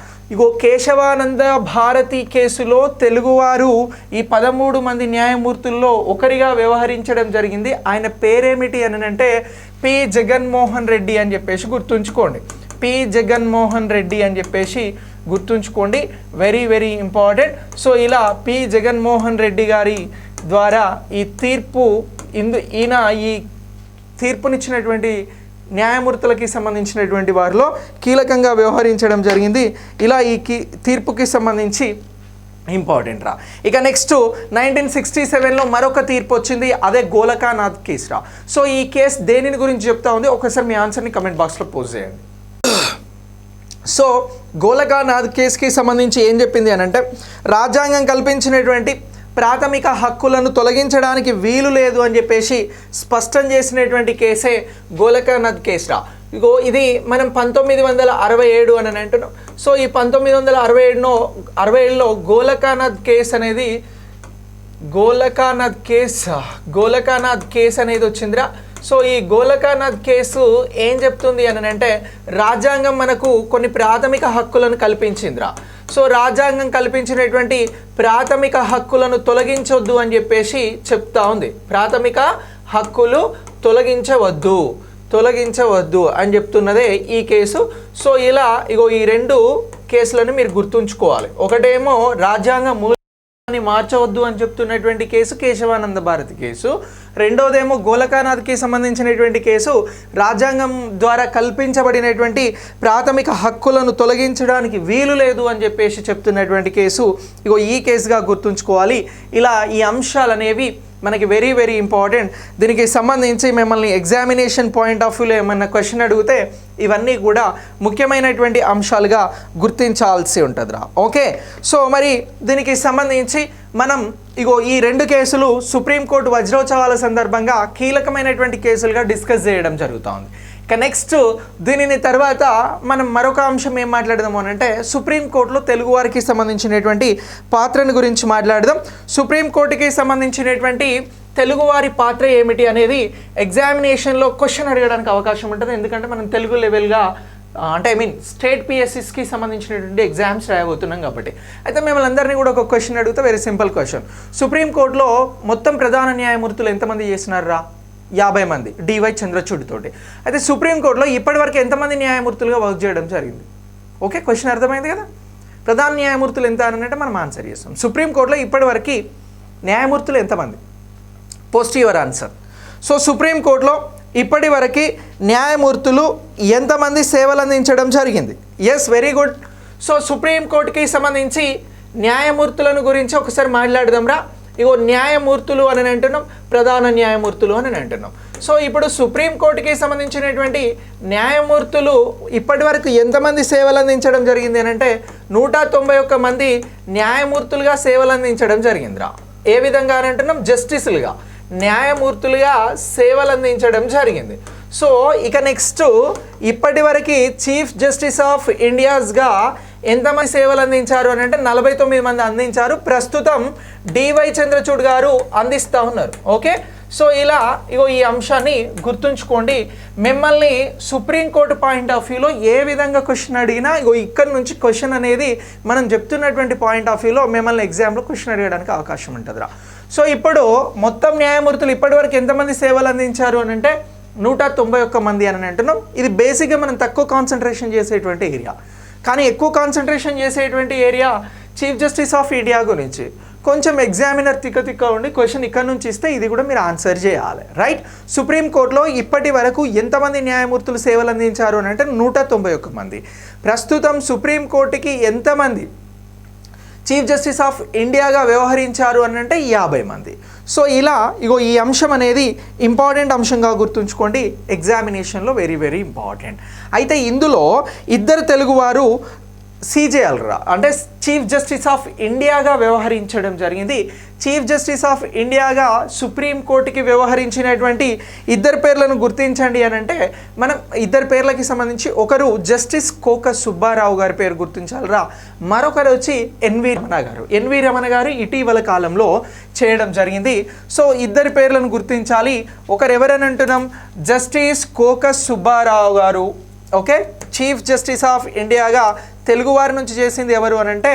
కేశవానంద భారతి కేసులో తెలుగువారు ఈ 13 మంది న్యాయమూర్తుల్లో ఒకరిగా వ్యవహరించడం జరిగింది. ఆయన పేరేమిటి అని అంటే పి జగన్మోహన్ రెడ్డి అని చెప్పేసి గుర్తుంచుకోండి. పి జగన్మోహన్ రెడ్డి అని చెప్పేసి గుర్తుంచుకోండి, వెరీ వెరీ ఇంపార్టెంట్. సో ఇలా పి జగన్మోహన్ రెడ్డి గారి ద్వారా ఈ తీర్పు, ఈయన ఈ తీర్పునిచ్చినటువంటి న్యాయమూర్తులకి సంబంధించినటువంటి వారిలో కీలకంగా వ్యవహరించడం జరిగింది. ఇలా ఈ తీర్పుకి సంబంధించి ఇంపార్టెంట్ రా. ఇక నెక్స్ట్ 1967లో మరొక తీర్పు వచ్చింది, అదే గోలకానాథ్ కేసు రా. సో ఈ కేసు దేనిని గురించి చెప్తా ఉంది, ఒకసారి మీ ఆన్సర్ని కమెంట్ బాక్స్లో పోస్ట్ చేయండి. సో గోలకానాథ్ కేసుకి సంబంధించి ఏం చెప్పింది అని అంటే, రాజ్యాంగం కల్పించినటువంటి ప్రాథమిక హక్కులను తొలగించడానికి వీలు లేదు అని చెప్పేసి స్పష్టం చేసినటువంటి కేసే గోలకానాథ్ కేసురా. ఇది మనం 1967 అని అంటున్నాం. సో ఈ 1967లో గోలకానాథ్ కేసు అనేది, గోలకానాథ్ కేసు అనేది వచ్చిందిరా. సో ఈ గోలకానాథ్ కేసు ఏం చెప్తుంది అని అంటే, రాజ్యాంగం మనకు కొన్ని ప్రాథమిక హక్కులను కల్పించిందిరా. సో రాజ్యాంగం కల్పించినటువంటి ప్రాథమిక హక్కులను తొలగించవద్దు అని చెప్పేసి చెప్తా ఉంది. ప్రాథమిక హక్కులు తొలగించవద్దు అని చెప్తున్నదే ఈ కేసు. సో ఇలా ఈ 2 కేసులను మీరు గుర్తుంచుకోవాలి. ఒకటేమో రాజ్యాంగ మూలాన్ని మార్చవద్దు అని చెప్తున్నటువంటి కేసు కేశవానంద భారతి కేసు. రెండోదేమో గోలకానాథ్కి సంబంధించినటువంటి కేసు, రాజ్యాంగం ద్వారా కల్పించబడినటువంటి ప్రాథమిక హక్కులను తొలగించడానికి వీలు లేదు అని చెప్పేసి చెప్తున్నటువంటి కేసు. ఈ కేసుగా గుర్తుంచుకోవాలి. ఇలా ఈ అంశాలు అనేవి మనకి వెరీ వెరీ ఇంపార్టెంట్. దీనికి సంబంధించి మిమ్మల్ని ఎగ్జామినేషన్ పాయింట్ ఆఫ్ వ్యూలో ఏమన్నా క్వశ్చన్ అడిగితే ఇవన్నీ కూడా ముఖ్యమైనటువంటి అంశాలుగా గుర్తించాల్సి ఉంటుందిరా. ఓకే, సో మరి దీనికి సంబంధించి మనం ఈ 2 కేసులు సుప్రీంకోర్టు వజ్రోత్సవాల సందర్భంగా కీలకమైనటువంటి కేసులుగా డిస్కస్ చేయడం జరుగుతూ ఉంది. ఇక నెక్స్ట్ దీనిని తర్వాత మనం మరొక అంశం ఏం మాట్లాడదాము అని అంటే సుప్రీంకోర్టులో తెలుగు వారికి సంబంధించినటువంటి పాత్రను గురించి మాట్లాడదాం. సుప్రీంకోర్టుకి సంబంధించినటువంటి తెలుగువారి పాత్ర ఏమిటి అనేది ఎగ్జామినేషన్లో క్వశ్చన్ అడగడానికి అవకాశం ఉంటుంది. ఎందుకంటే మనం తెలుగు లెవెల్గా అంటే స్టేట్ పిఎస్సిస్కి సంబంధించినటువంటి ఎగ్జామ్స్ రాయబోతున్నాం కాబట్టి. అయితే మిమ్మల్ని అందరినీ కూడా ఒక క్వశ్చన్ అడుగుతా, వెరీ సింపుల్ క్వశ్చన్. సుప్రీంకోర్టులో మొత్తం ప్రధాన న్యాయమూర్తులు ఎంతమంది చేసినారా? 50 మంది డివై చంద్రచూడ్ తోటి. అయితే సుప్రీంకోర్టులో ఇప్పటివరకు ఎంతమంది న్యాయమూర్తులుగా వర్క్ చేయడం జరిగింది? ఓకే, క్వశ్చన్ అర్థమైంది కదా. ప్రధాన న్యాయమూర్తులు ఎంత అని అంటే మనం ఆన్సర్ చేస్తాం. సుప్రీంకోర్టులో ఇప్పటివరకు న్యాయమూర్తులు ఎంతమంది? Post your answer. సో సుప్రీంకోర్టులో ఇప్పటి వరకు న్యాయమూర్తులు ఎంతమంది సేవలు అందించడం జరిగింది? Yes, very good. సో సుప్రీంకోర్టుకి సంబంధించి న్యాయమూర్తులను గురించి ఒకసారి మాట్లాడదాం రా. ఇగో న్యాయమూర్తులు అని అంటున్నాం, ప్రధాన న్యాయమూర్తులు అని అంటున్నాం. సో ఇప్పుడు సుప్రీంకోర్టుకి సంబంధించినటువంటి న్యాయమూర్తులు ఇప్పటి వరకు ఎంతమంది సేవలు అందించడం జరిగింది అని అంటే 191 మంది న్యాయమూర్తులుగా సేవలు అందించడం జరిగిందిరా. ఏ విధంగా అని అంటున్నాం? జస్టిసులుగా, న్యాయమూర్తులుగా సేవలు అందించడం జరిగింది. సో ఇక నెక్స్ట్ ఇప్పటి వరకు చీఫ్ జస్టిస్ ఆఫ్ ఇండియాస్గా ఎంతమంది సేవలు అందించారు అని అంటే 49 మంది అందించారు. ప్రస్తుతం డివై చంద్రచూడ్ గారు అందిస్తూ ఉన్నారు. ఓకే, సో ఇలా ఇగో ఈ అంశాన్ని గుర్తుంచుకోండి. మిమ్మల్ని సుప్రీంకోర్టు పాయింట్ ఆఫ్ వ్యూలో ఏ విధంగా క్వశ్చన్ అడిగినా ఇగో ఇక్కడ నుంచి క్వశ్చన్ అనేది మనం చెప్తున్నటువంటి పాయింట్ ఆఫ్ వ్యూలో మిమ్మల్ని ఎగ్జామ్లో క్వశ్చన్ అడగడానికి అవకాశం ఉంటుందిరా. సో ఇప్పుడు మొత్తం న్యాయమూర్తులు ఇప్పటివరకు ఎంతమంది సేవలు అందించారు అని అంటే 191 మంది అని అంటున్నాం. ఇది బేసిక్గా మనం తక్కువ కాన్సన్ట్రేషన్ చేసేటువంటి ఏరియా, కానీ ఎక్కువ కాన్సన్ట్రేషన్ చేసేటువంటి area chief justice of India గురించి. కొంచెం ఎగ్జామినర్ తిక్క ఉండి క్వశ్చన్ ఇక్కడ నుంచి ఇస్తే ఇది కూడా మీరు ఆన్సర్ చేయాలి, రైట్. సుప్రీంకోర్టులో ఇప్పటి వరకు ఎంతమంది న్యాయమూర్తులు సేవలు అందించారు అని అంటే 191 మంది. ప్రస్తుతం సుప్రీంకోర్టుకి ఎంతమంది చీఫ్ జస్టిస్ ఆఫ్ ఇండియాగా వ్యవహరించారు అని అంటే 50 మంది. సో ఇలా ఇగో ఈ అంశం అనేది ఇంపార్టెంట్ అంశంగా గుర్తుంచుకోండి, ఎగ్జామినేషన్లో వెరీ వెరీ ఇంపార్టెంట్. అయితే ఇందులో ఇద్దరు తెలుగువారు సీజేఎల్రా అంటే చీఫ్ జస్టిస్ ఆఫ్ ఇండియాగా వ్యవహరించడం జరిగింది. చీఫ్ జస్టిస్ ఆఫ్ ఇండియాగా సుప్రీంకోర్టుకి వ్యవహరించినటువంటి ఇద్దరు పేర్లను గుర్తించండి అని అంటే మనం ఇద్దరు పేర్లకి సంబంధించి ఒకరు జస్టిస్ కోక సుబ్బారావు గారి పేరు గుర్తించాలిరా, మరొకరు వచ్చి ఎన్వి రమణ గారు. ఎన్వి రమణ గారు ఇటీవల కాలంలో చేయడం జరిగింది. సో ఇద్దరి పేర్లను గుర్తించాలి. ఒకరు ఎవరని అంటున్నాం? జస్టిస్ కోక సుబ్బారావు గారు. ఓకే, చీఫ్ జస్టిస్ ఆఫ్ ఇండియాగా తెలుగువారి నుంచి చేసింది ఎవరు అని అంటే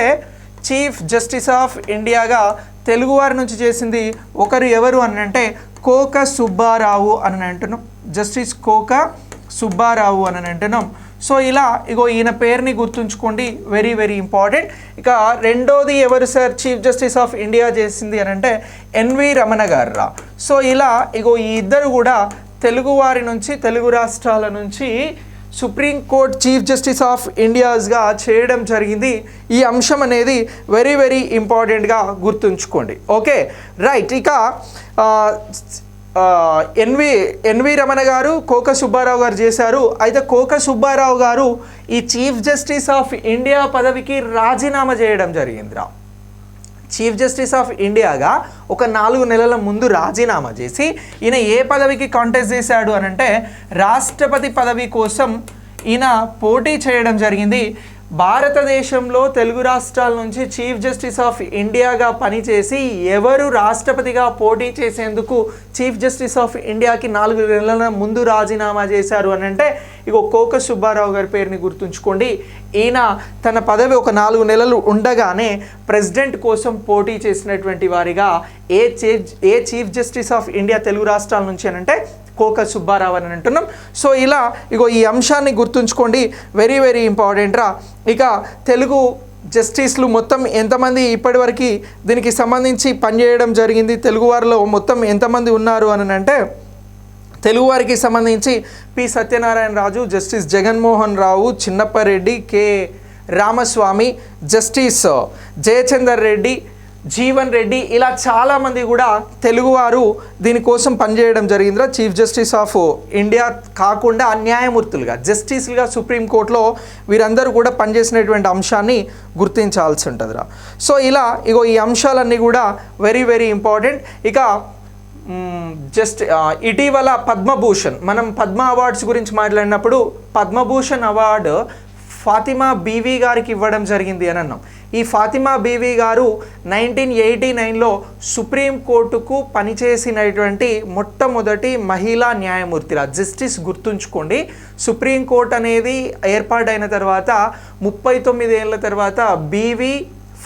చీఫ్ జస్టిస్ ఆఫ్ ఇండియాగా తెలుగువారి నుంచి చేసింది ఒకరు ఎవరు అని అంటే కోక సుబ్బారావు అని అంటున్నాం. జస్టిస్ కోక సుబ్బారావు అని అంటున్నాం. సో ఇలా ఇగో ఈయన పేరుని గుర్తుంచుకోండి, వెరీ వెరీ ఇంపార్టెంట్. ఇక రెండోది ఎవరు sir chief justice of India చేసింది అని అంటే ఎన్వి రమణ గారు రా. సో ఇలా ఇగో ఈ ఇద్దరు కూడా తెలుగువారి నుంచి, తెలుగు రాష్ట్రాల నుంచి సుప్రీంకోర్టు చీఫ్ జస్టిస్ ఆఫ్ ఇండియాస్గా చేయడం జరిగింది. ఈ అంశం అనేది వెరీ వెరీ ఇంపార్టెంట్గా గుర్తుంచుకోండి. Okay, right. ఇక ఎన్వి రమణ గారు, కోక సుబ్బారావు గారు చేశారు. అయితే కోక సుబ్బారావు గారు ఈ చీఫ్ జస్టిస్ ఆఫ్ ఇండియా పదవికి రాజీనామా చేయడం జరిగిందిరా. చీఫ్ జస్టిస్ ఆఫ్ ఇండియాగా ఒక 4 నెలల ముందు రాజీనామా చేసి ఈయన ఏ పదవికి కాంటెస్ట్ చేశాడు అని అంటే రాష్ట్రపతి పదవి కోసం ఈయన పోటీ చేయడం జరిగింది. భారతదేశంలో తెలుగు రాష్ట్రాల నుంచి చీఫ్ జస్టిస్ ఆఫ్ ఇండియాగా పనిచేసి ఎవరు రాష్ట్రపతిగా పోటీ చేసేందుకు చీఫ్ జస్టిస్ ఆఫ్ ఇండియాకి 4 నెలల ముందు రాజీనామా చేశారు అని అంటే ఇగో కోక సుబ్బారావు గారి పేరుని గుర్తుంచుకోండి. ఈయన తన పదవి ఒక 4 నెలలు ఉండగానే ప్రెసిడెంట్ కోసం పోటీ చేసినటువంటి వారిగా ఏ chief justice of India Telugu రాష్ట్రాల నుంచి అని అంటే కోక సుబ్బారావు అని అంటున్నాం. సో ఇలా ఇగో ఈ అంశాన్ని గుర్తుంచుకోండి, వెరీ వెరీ ఇంపార్టెంట్ రా. ఇక తెలుగు జస్టిస్లు మొత్తం ఎంతమంది ఇప్పటివరకు దీనికి సంబంధించి పనిచేయడం జరిగింది, తెలుగువారిలో మొత్తం ఎంతమంది ఉన్నారు అని అంటే తెలుగువారికి సంబంధించి P Satyanarayana Raju, justice Jaganmohan Rao, Chinnappa Reddy, K Ramaswamy, justice Jayachandar Reddy, Jeevan Reddy, ఇలా చాలామంది కూడా తెలుగువారు దీనికోసం పనిచేయడం జరిగిందిరా. చీఫ్ జస్టిస్ ఆఫ్ ఇండియా కాకుండా న్యాయమూర్తులుగా, జస్టిస్లుగా సుప్రీంకోర్టులో వీరందరూ కూడా పనిచేసినటువంటి అంశాన్ని గుర్తించాల్సి ఉంటుందిరా. సో ఇలా ఇగో ఈ అంశాలన్నీ కూడా వెరీ వెరీ ఇంపార్టెంట్. ఇక జస్ట్ ఇటీవల పద్మభూషణ్, మనం పద్మ అవార్డ్స్ గురించి మాట్లాడినప్పుడు పద్మభూషణ్ అవార్డు ఫాతిమా బీవీ గారికి ఇవ్వడం జరిగింది అని అన్నాం. ఈ ఫాతిమా బీవీ గారు 1989లో సుప్రీంకోర్టుకు పనిచేసినటువంటి మొట్టమొదటి మహిళా న్యాయమూర్తిరా. జస్టిస్ గుర్తుంచుకోండి, సుప్రీంకోర్టు అనేది ఏర్పాటైన తర్వాత 39 ఏళ్ళ తర్వాత బీవీ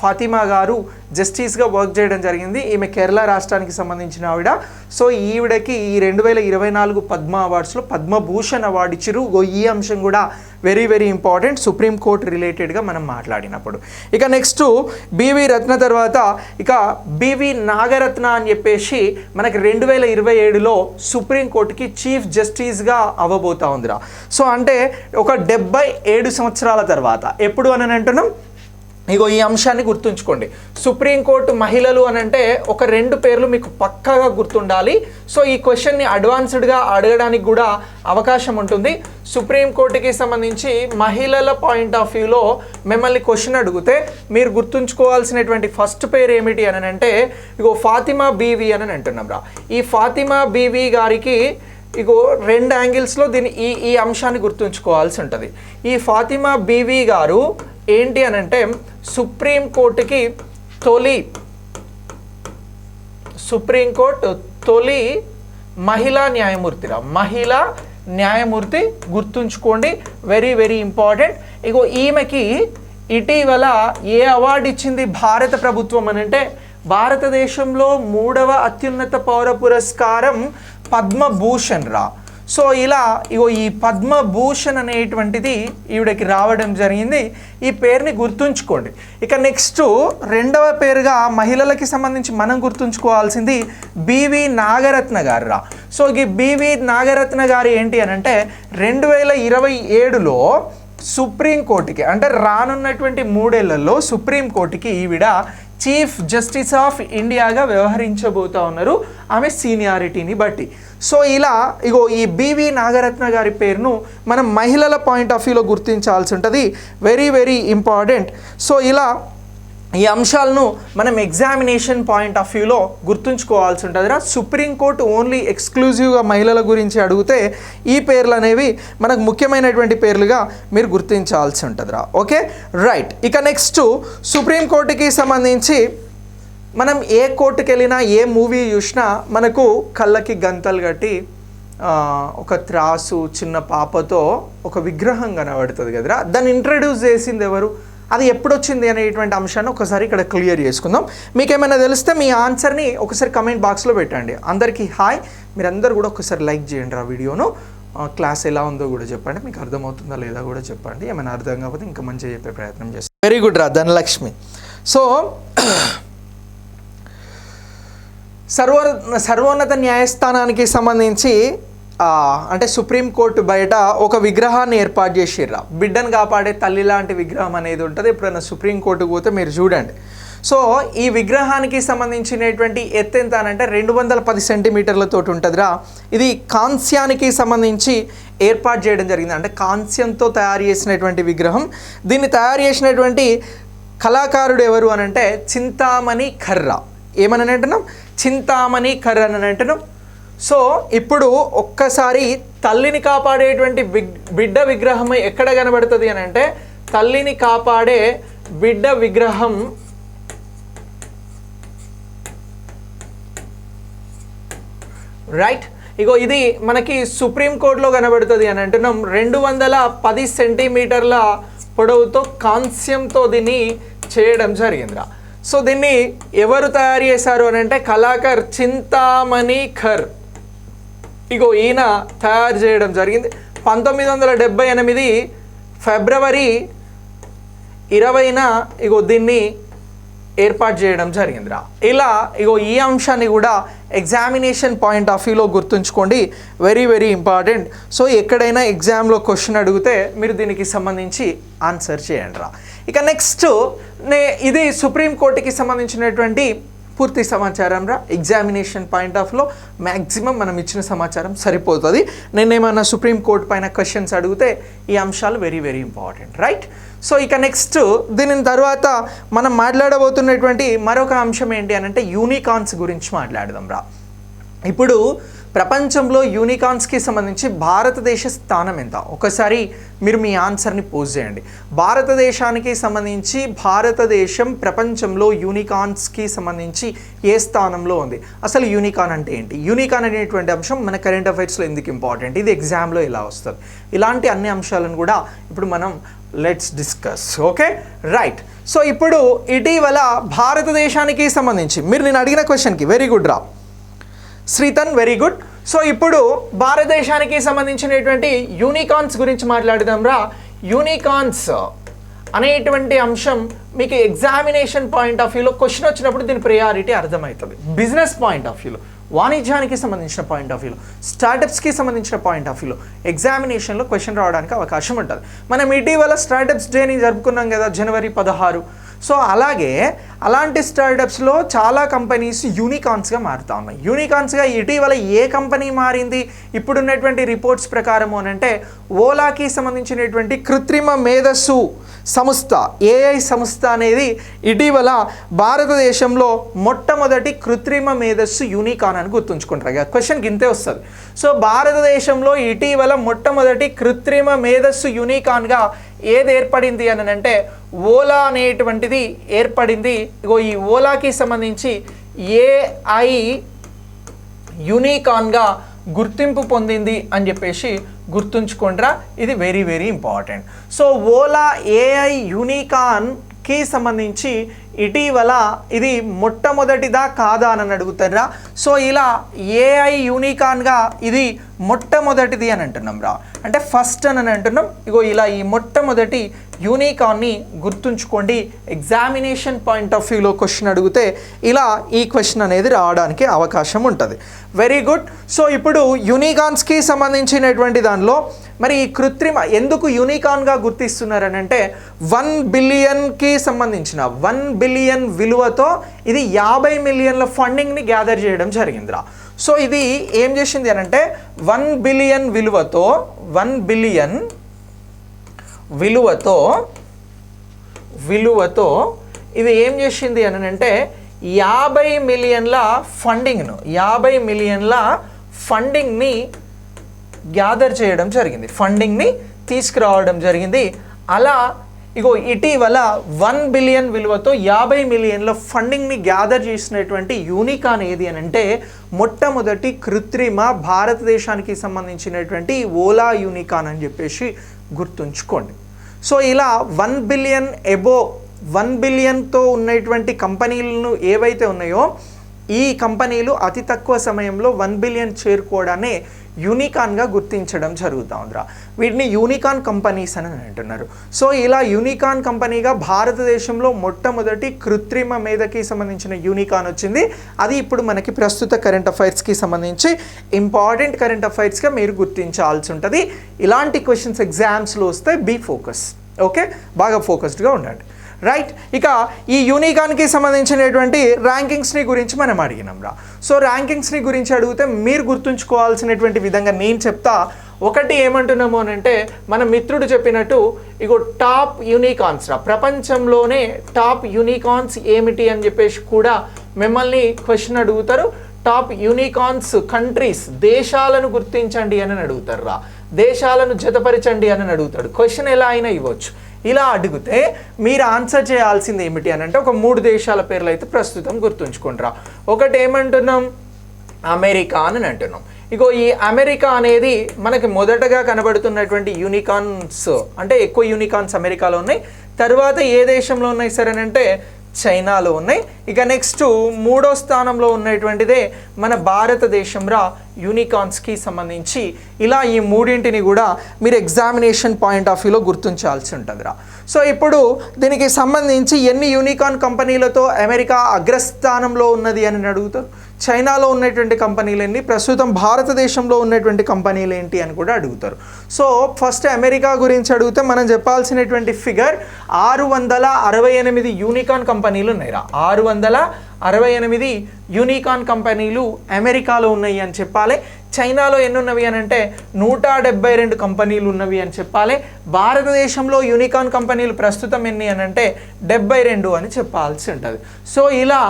ఫాతిమా గారు జస్టిస్గా వర్క్ చేయడం జరిగింది. ఈమె కేరళ రాష్ట్రానికి సంబంధించిన ఆవిడ. సో ఈవిడకి ఈ 2024 పద్మ అవార్డ్స్లో పద్మభూషణ్ అవార్డు ఇచ్చిరు. ఈ అంశం కూడా వెరీ వెరీ ఇంపార్టెంట్ సుప్రీంకోర్టు రిలేటెడ్గా మనం మాట్లాడినప్పుడు. ఇక నెక్స్ట్ బివి రత్న తర్వాత ఇక బివి నాగరత్న అని చెప్పేసి మనకి 2027లో సుప్రీంకోర్టుకి చీఫ్ జస్టిస్గా అవ్వబోతా ఉందిరా. సో అంటే ఒక 77 సంవత్సరాల తర్వాత ఎప్పుడు అని అంటున్నాం. ఇగో ఈ అంశాన్ని గుర్తుంచుకోండి. సుప్రీంకోర్టు మహిళలు అని అంటే ఒక 2 పేర్లు మీకు పక్కాగా గుర్తుండాలి. సో ఈ క్వశ్చన్ని అడ్వాన్స్డ్గా అడగడానికి కూడా అవకాశం ఉంటుంది. సుప్రీంకోర్టుకి సంబంధించి మహిళల పాయింట్ ఆఫ్ వ్యూలో మిమ్మల్ని క్వశ్చన్ అడిగితే మీరు గుర్తుంచుకోవాల్సినటువంటి ఫస్ట్ పేరు ఏమిటి అని అంటే ఇగో ఫాతిమా బీవీ అని అంటున్నాం రా. ఈ ఫాతిమా బీవీ గారికి ఇగో 2 యాంగిల్స్లో దీని ఈ అంశాన్ని గుర్తుంచుకోవాల్సి ఉంటుంది. ఈ ఫాతిమా బీవీ గారు ఏంటి అని అంటే సుప్రీంకోర్టుకి సుప్రీంకోర్టు తొలి మహిళా న్యాయమూర్తిరా. మహిళా న్యాయమూర్తి గుర్తుంచుకోండి, వెరీ వెరీ ఇంపార్టెంట్. ఇగో ఈమెకి ఇటీవల ఏ అవార్డు ఇచ్చింది భారత ప్రభుత్వం అని అంటే భారతదేశంలో 3వ అత్యున్నత పౌర పురస్కారం పద్మభూషణ్ రా. సో ఇలా ఇగో ఈ పద్మభూషణ్ అనేటువంటిది ఈవిడకి రావడం జరిగింది. ఈ పేరుని గుర్తుంచుకోండి. ఇక నెక్స్ట్ 2వ పేరుగా మహిళలకి సంబంధించి మనం గుర్తుంచుకోవాల్సింది బివి నాగరత్న గారు రా. సో ఈ బివి నాగరత్న గారు ఏంటి అని అంటే 2027లో సుప్రీంకోర్టుకి అంటే రానున్నటువంటి 3 ఏళ్లలో సుప్రీంకోర్టుకి ఈవిడ చీఫ్ జస్టిస్ ఆఫ్ ఇండియాగా వ్యవహరించబోతా ఉన్నారు ఆమె సీనియారిటీని బట్టి. సో ఇలా ఇగో ఈ బివి నాగరత్న గారి పేరును మనం మహిళల పాయింట్ ఆఫ్ వ్యూలో గుర్తించాల్సి ఉంటుంది, వెరీ వెరీ ఇంపార్టెంట్. సో ఇలా ఈ అంశాలను మనం ఎగ్జామినేషన్ పాయింట్ ఆఫ్ వ్యూలో గుర్తుంచుకోవాల్సి ఉంటుంది రా. సుప్రీంకోర్టు ఓన్లీ ఎక్స్క్లూజివ్గా మహిళల గురించి అడిగితే ఈ పేర్లు అనేవి మనకు ముఖ్యమైనటువంటి పేర్లుగా మీరు గుర్తించాల్సి ఉంటుంది రా. Okay right. ఇక నెక్స్ట్ సుప్రీంకోర్టుకి సంబంధించి మనం ఏ కోర్టుకి వెళ్ళినా ఏ మూవీ చూసినా మనకు కళ్ళకి గంతలు కట్టి ఒక త్రాసు చిన్న పాపతో ఒక విగ్రహం కనబడుతుంది కదరా. దాన్ని ఇంట్రడ్యూస్ చేసింది ఎవరు, అది ఎప్పుడు వచ్చింది అనేటువంటి అంశాన్ని ఒకసారి ఇక్కడ క్లియర్ చేసుకుందాం. మీకు ఏమైనా తెలిస్తే మీ ఆన్సర్ని ఒకసారి కమెంట్ బాక్స్లో పెట్టండి. అందరికీ హాయ్, మీరందరూ కూడా ఒకసారి లైక్ చేయండి ఆ వీడియోను. క్లాస్ ఎలా ఉందో కూడా చెప్పండి, మీకు అర్థమవుతుందా లేదా కూడా చెప్పండి. ఏమైనా అర్థం కాకపోతే ఇంకా మంచిగా చెప్పే ప్రయత్నం చేస్తాం. వెరీ గుడ్ రా ధనలక్ష్మి. సో సర్వోన్నత న్యాయస్థానానికి సంబంధించి అంటే సుప్రీంకోర్టు బయట ఒక విగ్రహాన్ని ఏర్పాటు చేసిర్రా. బిడ్డను కాపాడే తల్లి లాంటి విగ్రహం అనేది ఉంటుంది. ఎప్పుడైనా సుప్రీంకోర్టుకు పోతే మీరు చూడండి. సో ఈ విగ్రహానికి సంబంధించినటువంటి ఎత్తు ఎంత అని అంటే 210 సెంటీమీటర్లతో ఉంటుందిరా. ఇది కాంస్యానికి సంబంధించి ఏర్పాటు చేయడం జరిగింది. అంటే కాంస్యంతో తయారు చేసినటువంటి విగ్రహం. దీన్ని తయారు చేసినటువంటి కళాకారుడు ఎవరు అని అంటే చింతామణి ఖర్రా. ఏమని అంటున్నాం, చింతామణి ఖర్రా అని అంటున్నాం. సో ఇప్పుడు ఒక్కసారి తల్లిని కాపాడేటువంటి బిడ్డ విగ్రహం ఎక్కడ కనబడుతుంది అని అంటే తల్లిని కాపాడే బిడ్డ విగ్రహం రైట్. ఇగో ఇది మనకి సుప్రీంకోర్టులో కనబడుతుంది అని అంటున్నాం. 210 సెంటీమీటర్ల పొడవుతో కాంస్యంతో దీన్ని చేయడం జరిగిందిరా. సో దీన్ని ఎవరు తయారు చేశారు అని అంటే కళాకారు చింతామణి ఖర్. ఇగో ఈయన తయారు చేయడం జరిగింది. 1978 ఫిబ్రవరి 20న ఇగో దీన్ని ఏర్పాటు చేయడం జరిగిందిరా. ఇలా ఇగో ఈ అంశాన్ని కూడా ఎగ్జామినేషన్ పాయింట్ ఆఫ్ వ్యూలో గుర్తుంచుకోండి, వెరీ వెరీ ఇంపార్టెంట్. సో ఎక్కడైనా ఎగ్జామ్లో క్వశ్చన్ అడిగితే మీరు దీనికి సంబంధించి ఆన్సర్ చేయండి రా. ఇక నెక్స్ట్ ఇది సుప్రీంకోర్టుకి సంబంధించినటువంటి పూర్తి సమాచారం రా. ఎగ్జామినేషన్ పాయింట్ ఆఫ్లో మ్యాక్సిమం మనం ఇచ్చిన సమాచారం సరిపోతుంది. నేనేమన్నా సుప్రీంకోర్టు పైన క్వశ్చన్స్ అడిగితే ఈ అంశాలు very very important right. So ఇక నెక్స్ట్ దీని తర్వాత మనం మాట్లాడబోతున్నటువంటి మరొక అంశం ఏంటి అని అంటే యూనికార్న్స్ గురించి మాట్లాడదాం రా. ఇప్పుడు ప్రపంచంలో యూనికార్న్స్కి సంబంధించి భారతదేశ స్థానం ఎంత? ఒకసారి మీరు మీ ఆన్సర్ని పోస్ట్ చేయండి. భారతదేశానికి సంబంధించి భారతదేశం ప్రపంచంలో యూనికార్న్స్కి సంబంధించి ఏ స్థానంలో ఉంది? అసలు యూనికార్న్ అంటే ఏంటి? యూనికార్న్ అనేటువంటి అంశం మన కరెంట్ అఫైర్స్లో ఎందుకు ఇంపార్టెంట్? ఇది ఎగ్జామ్లో ఎలా వస్తుంది? ఇలాంటి అన్ని అంశాలను కూడా ఇప్పుడు మనం let's discuss. Okay, right. So ఇప్పుడు ఇటీవల భారతదేశానికి సంబంధించి మీరు నేను అడిగిన క్వశ్చన్కి వెరీ గుడ్ రా శ్రీతన్, వెరీ గుడ్. సో ఇప్పుడు భారతదేశానికి సంబంధించినటువంటి యూనికార్న్స్ గురించి మాట్లాడదాం రా. యూనికార్న్స్ అనేటువంటి అంశం మీకు ఎగ్జామినేషన్ పాయింట్ ఆఫ్ వ్యూలో క్వశ్చన్ వచ్చినప్పుడు దీని ప్రయారిటీ అర్థమవుతుంది. బిజినెస్ పాయింట్ ఆఫ్ వ్యూలో, వాణిజ్యానికి సంబంధించిన పాయింట్ ఆఫ్ వ్యూలో, స్టార్టప్స్కి సంబంధించిన పాయింట్ ఆఫ్ వ్యూలో ఎగ్జామినేషన్లో క్వశ్చన్ రావడానికి అవకాశం ఉంటుంది. మనం ఇటీవల స్టార్టప్స్ డేని జరుపుకున్నాం కదా, జనవరి 16. సో అలాంటి స్టార్టప్స్లో చాలా కంపెనీస్ యూనికార్న్స్గా మారుతూ ఉన్నాయి. యూనికార్న్స్గా ఇటీవల ఏ కంపెనీ మారింది ఇప్పుడున్నటువంటి రిపోర్ట్స్ ప్రకారము అని అంటే ఓలాకి సంబంధించినటువంటి కృత్రిమ మేధస్సు సంస్థ, ఏఐ సంస్థ అనేది ఇటీవల భారతదేశంలో మొట్టమొదటి కృత్రిమ మేధస్సు యూనికార్న్ అని గుర్తుంచుకుంటారు కదా. క్వశ్చన్కి ఇంతే వస్తుంది. సో భారతదేశంలో ఇటీవల మొట్టమొదటి కృత్రిమ మేధస్సు యూనికార్న్గా ఏది ఏర్పడింది అని అంటే ఓలా అనేటువంటిది ఏర్పడింది. ఇగో ఈ ఓలాకి సంబంధించి ఏఐ యూనికార్న్గా గుర్తింపు పొందింది అని చెప్పేసి గుర్తుంచుకుంటారా. ఇది very very important. So Ola AI యూనికార్న్కి సంబంధించి ఇటీవల ఇది మొట్టమొదటిదా కాదా అని అడుగుతారా. సో ఇలా ఏఐ యూనికార్న్గా ఇది మొట్టమొదటిది అని అంటున్నాం రా, అంటే ఫస్ట్ అని అంటున్నాం. ఇగో ఇలా ఈ మొట్టమొదటి యూనికార్న్ని గుర్తుంచుకోండి. ఎగ్జామినేషన్ పాయింట్ ఆఫ్ వ్యూలో క్వశ్చన్ అడిగితే ఇలా ఈ క్వశ్చన్ అనేది రావడానికి అవకాశం ఉంటుంది. Very good. సో ఇప్పుడు యూనికార్న్స్కి సంబంధించినటువంటి దానిలో మరి ఈ కృత్రిమ ఎందుకు యూనికార్న్గా గుర్తిస్తున్నారని అంటే 1 బిలియన్కి సంబంధించిన 1 బిలియన్ విలువతో ఇది 50 మిలియన్ల ఫండింగ్ని గ్యాదర్ చేయడం జరిగిందిరా. సో ఇది ఏం చేసింది అని అంటే 1 బిలియన్ విలువతో 1 బిలియన్ విలువతో ఇది ఏం చేసింది అని అంటే 50 మిలియన్ల ఫండింగ్ని గ్యాదర్ చేయడం జరిగింది, ఫండింగ్ని తీసుకురావడం జరిగింది. అలా ఇగో ఇటీవల 1 బిలియన్ విలువతో 50 మిలియన్ల ఫండింగ్ని గ్యాదర్ చేసినటువంటి యూనికార్న్ ఏది అని అంటే మొట్టమొదటి కృత్రిమ భారతదేశానికి సంబంధించినటువంటి ఓలా యూనికార్న్ అని చెప్పేసి గుర్తుంచుకోండి. సో ఇలా 1 బిలియన్ ఎబో 1 బిలియన్తో ఉన్నటువంటి కంపెనీలను ఏవైతే ఉన్నాయో ఈ కంపెనీలు అతి తక్కువ సమయంలో 1 బిలియన్ చేరుకోవడాన్ని యూనికార్న్గా గుర్తించడం జరుగుతుందిరా. వీటిని యూనికార్న్ కంపెనీస్ అని అంటున్నారు. సో ఇలా యూనికార్న్ కంపెనీగా భారతదేశంలో మొట్టమొదటి కృత్రిమ మేధకి సంబంధించిన యూనికార్న్ వచ్చింది. అది ఇప్పుడు మనకి ప్రస్తుత కరెంట్ అఫైర్స్కి సంబంధించి ఇంపార్టెంట్ కరెంట్ అఫైర్స్గా మీరు గుర్తించాల్సి ఉంటుంది. ఇలాంటి క్వశ్చన్స్ ఎగ్జామ్స్లో వస్తే బీ ఫోకస్. ఓకే, బాగా ఫోకస్డ్గా ఉండండి. రైట్. ఇక ఈ యూనికార్న్కి సంబంధించినటువంటి ర్యాంకింగ్స్ని గురించి మనం అడిగినాం రా. సో ర్యాంకింగ్స్ని గురించి అడిగితే మీరు గుర్తుంచుకోవాల్సినటువంటి విధంగా నేను చెప్తా. ఒకటి ఏమంటున్నాము అని అంటే మన మిత్రుడు చెప్పినట్టు ఇగో టాప్ యూనికార్న్స్ రా, ప్రపంచంలోనే టాప్ యూనికార్న్స్ ఏమిటి అని చెప్పేసి కూడా మిమ్మల్ని క్వశ్చన్ అడుగుతారు. టాప్ యూనికార్న్స్ కంట్రీస్, దేశాలను గుర్తించండి అని అడుగుతారు రా, దేశాలను జతపరచండి అని అడుగుతాడు. క్వశ్చన్ ఎలా అయినా ఇవ్వచ్చు. ఇలా అడిగితే మీరు ఆన్సర్ చేయాల్సింది ఏమిటి అని అంటే ఒక 3 దేశాల పేర్లు అయితే ప్రస్తుతం గుర్తుంచుకుంటారా. ఒకటి ఏమంటున్నాం, అమెరికా అని అంటున్నాం. ఇగో ఈ అమెరికా అనేది మనకి మొదటగా కనబడుతున్నటువంటి యూనికార్న్స్, అంటే ఎక్కువ యూనికార్న్స్ అమెరికాలో ఉన్నాయి. తర్వాత ఏ దేశంలో ఉన్నాయి సరే అని అంటే చైనాలో ఉన్నాయి. ఇక నెక్స్ట్ 3వ స్థానంలో ఉన్నటువంటిదే మన భారతదేశం రా యూనికార్న్స్కి సంబంధించి. ఇలా ఈ మూడింటిని కూడా మీరు ఎగ్జామినేషన్ పాయింట్ ఆఫ్ వ్యూలో గుర్తించాల్సి ఉంటుంది రా. సో ఇప్పుడు దీనికి సంబంధించి ఎన్ని యూనికార్న్ కంపెనీలతో అమెరికా అగ్రస్థానంలో ఉన్నది అని అడుగుతారు. చైనాలో ఉన్నటువంటి కంపెనీలు ఎన్ని, ప్రస్తుతం భారతదేశంలో ఉన్నటువంటి కంపెనీలు ఏంటి అని కూడా అడుగుతారు. సో ఫస్ట్ అమెరికా గురించి అడిగితే మనం చెప్పాల్సినటువంటి ఫిగర్ 668 యూనికార్న్ కంపెనీలు ఉన్నాయిరా. 668 యూనికార్న్ కంపెనీలు అమెరికాలో ఉన్నాయి అని చెప్పాలి. చైనాలో ఎన్ని ఉన్నవి అని అంటే 172 కంపెనీలు ఉన్నవి అని చెప్పాలి. భారతదేశంలో యూనికార్న్ కంపెనీలు ప్రస్తుతం ఎన్ని అని అంటే 72 అని చెప్పాల్సి ఉంటుంది. సో ఇలా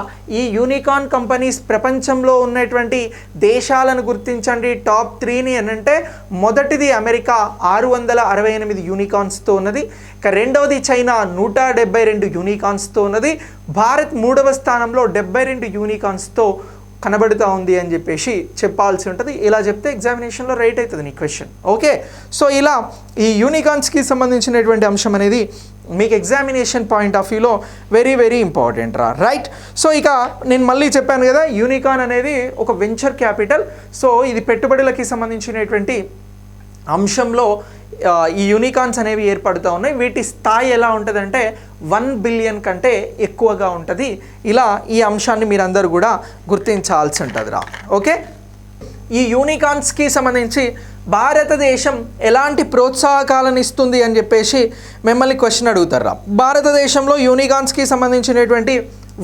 ఈ యూనికార్న్ కంపెనీస్ ప్రపంచంలో ఉన్నటువంటి దేశాలను గుర్తించండి. టాప్ 3ని అని అంటే మొదటిది అమెరికా 668 యూనికార్న్స్తో ఉన్నది. ఇక రెండవది చైనా 172 యూనికార్న్స్తో ఉన్నది. భారత్ 3వ స్థానంలో 72 యూనికార్న్స్తో కనబడుతూ ఉంది అని చెప్పేసి చెప్పాల్సి ఉంటుంది. ఇలా చెప్తే ఎగ్జామినేషన్లో రైట్ అవుతుంది నీ క్వశ్చన్. ఓకే, సో ఇలా ఈ యూనికార్న్స్కి సంబంధించినటువంటి అంశం అనేది మీకు ఎగ్జామినేషన్ పాయింట్ ఆఫ్ వ్యూలో very very important right. So ఇక నేను మళ్ళీ చెప్పాను కదా, యూనికార్న్ అనేది ఒక వెంచర్ క్యాపిటల్. సో ఇది పెట్టుబడులకి సంబంధించినటువంటి అంశంలో ఈ యూనికార్న్స్ అనేవి ఏర్పడుతూ ఉన్నాయి. వీటి స్థాయి ఎలా ఉంటుందంటే 1 బిలియన్ కంటే ఎక్కువగా ఉంటుంది. ఇలా ఈ అంశాన్ని మీరందరూ కూడా గుర్తించాల్సి ఉంటుంది ఓకే, ఈ యూనికార్న్స్కి సంబంధించి భారతదేశం ఎలాంటి ప్రోత్సాహకాలను ఇస్తుంది అని చెప్పేసి మిమ్మల్ని క్వశ్చన్ అడుగుతారా. భారతదేశంలో యూనికార్న్స్కి సంబంధించినటువంటి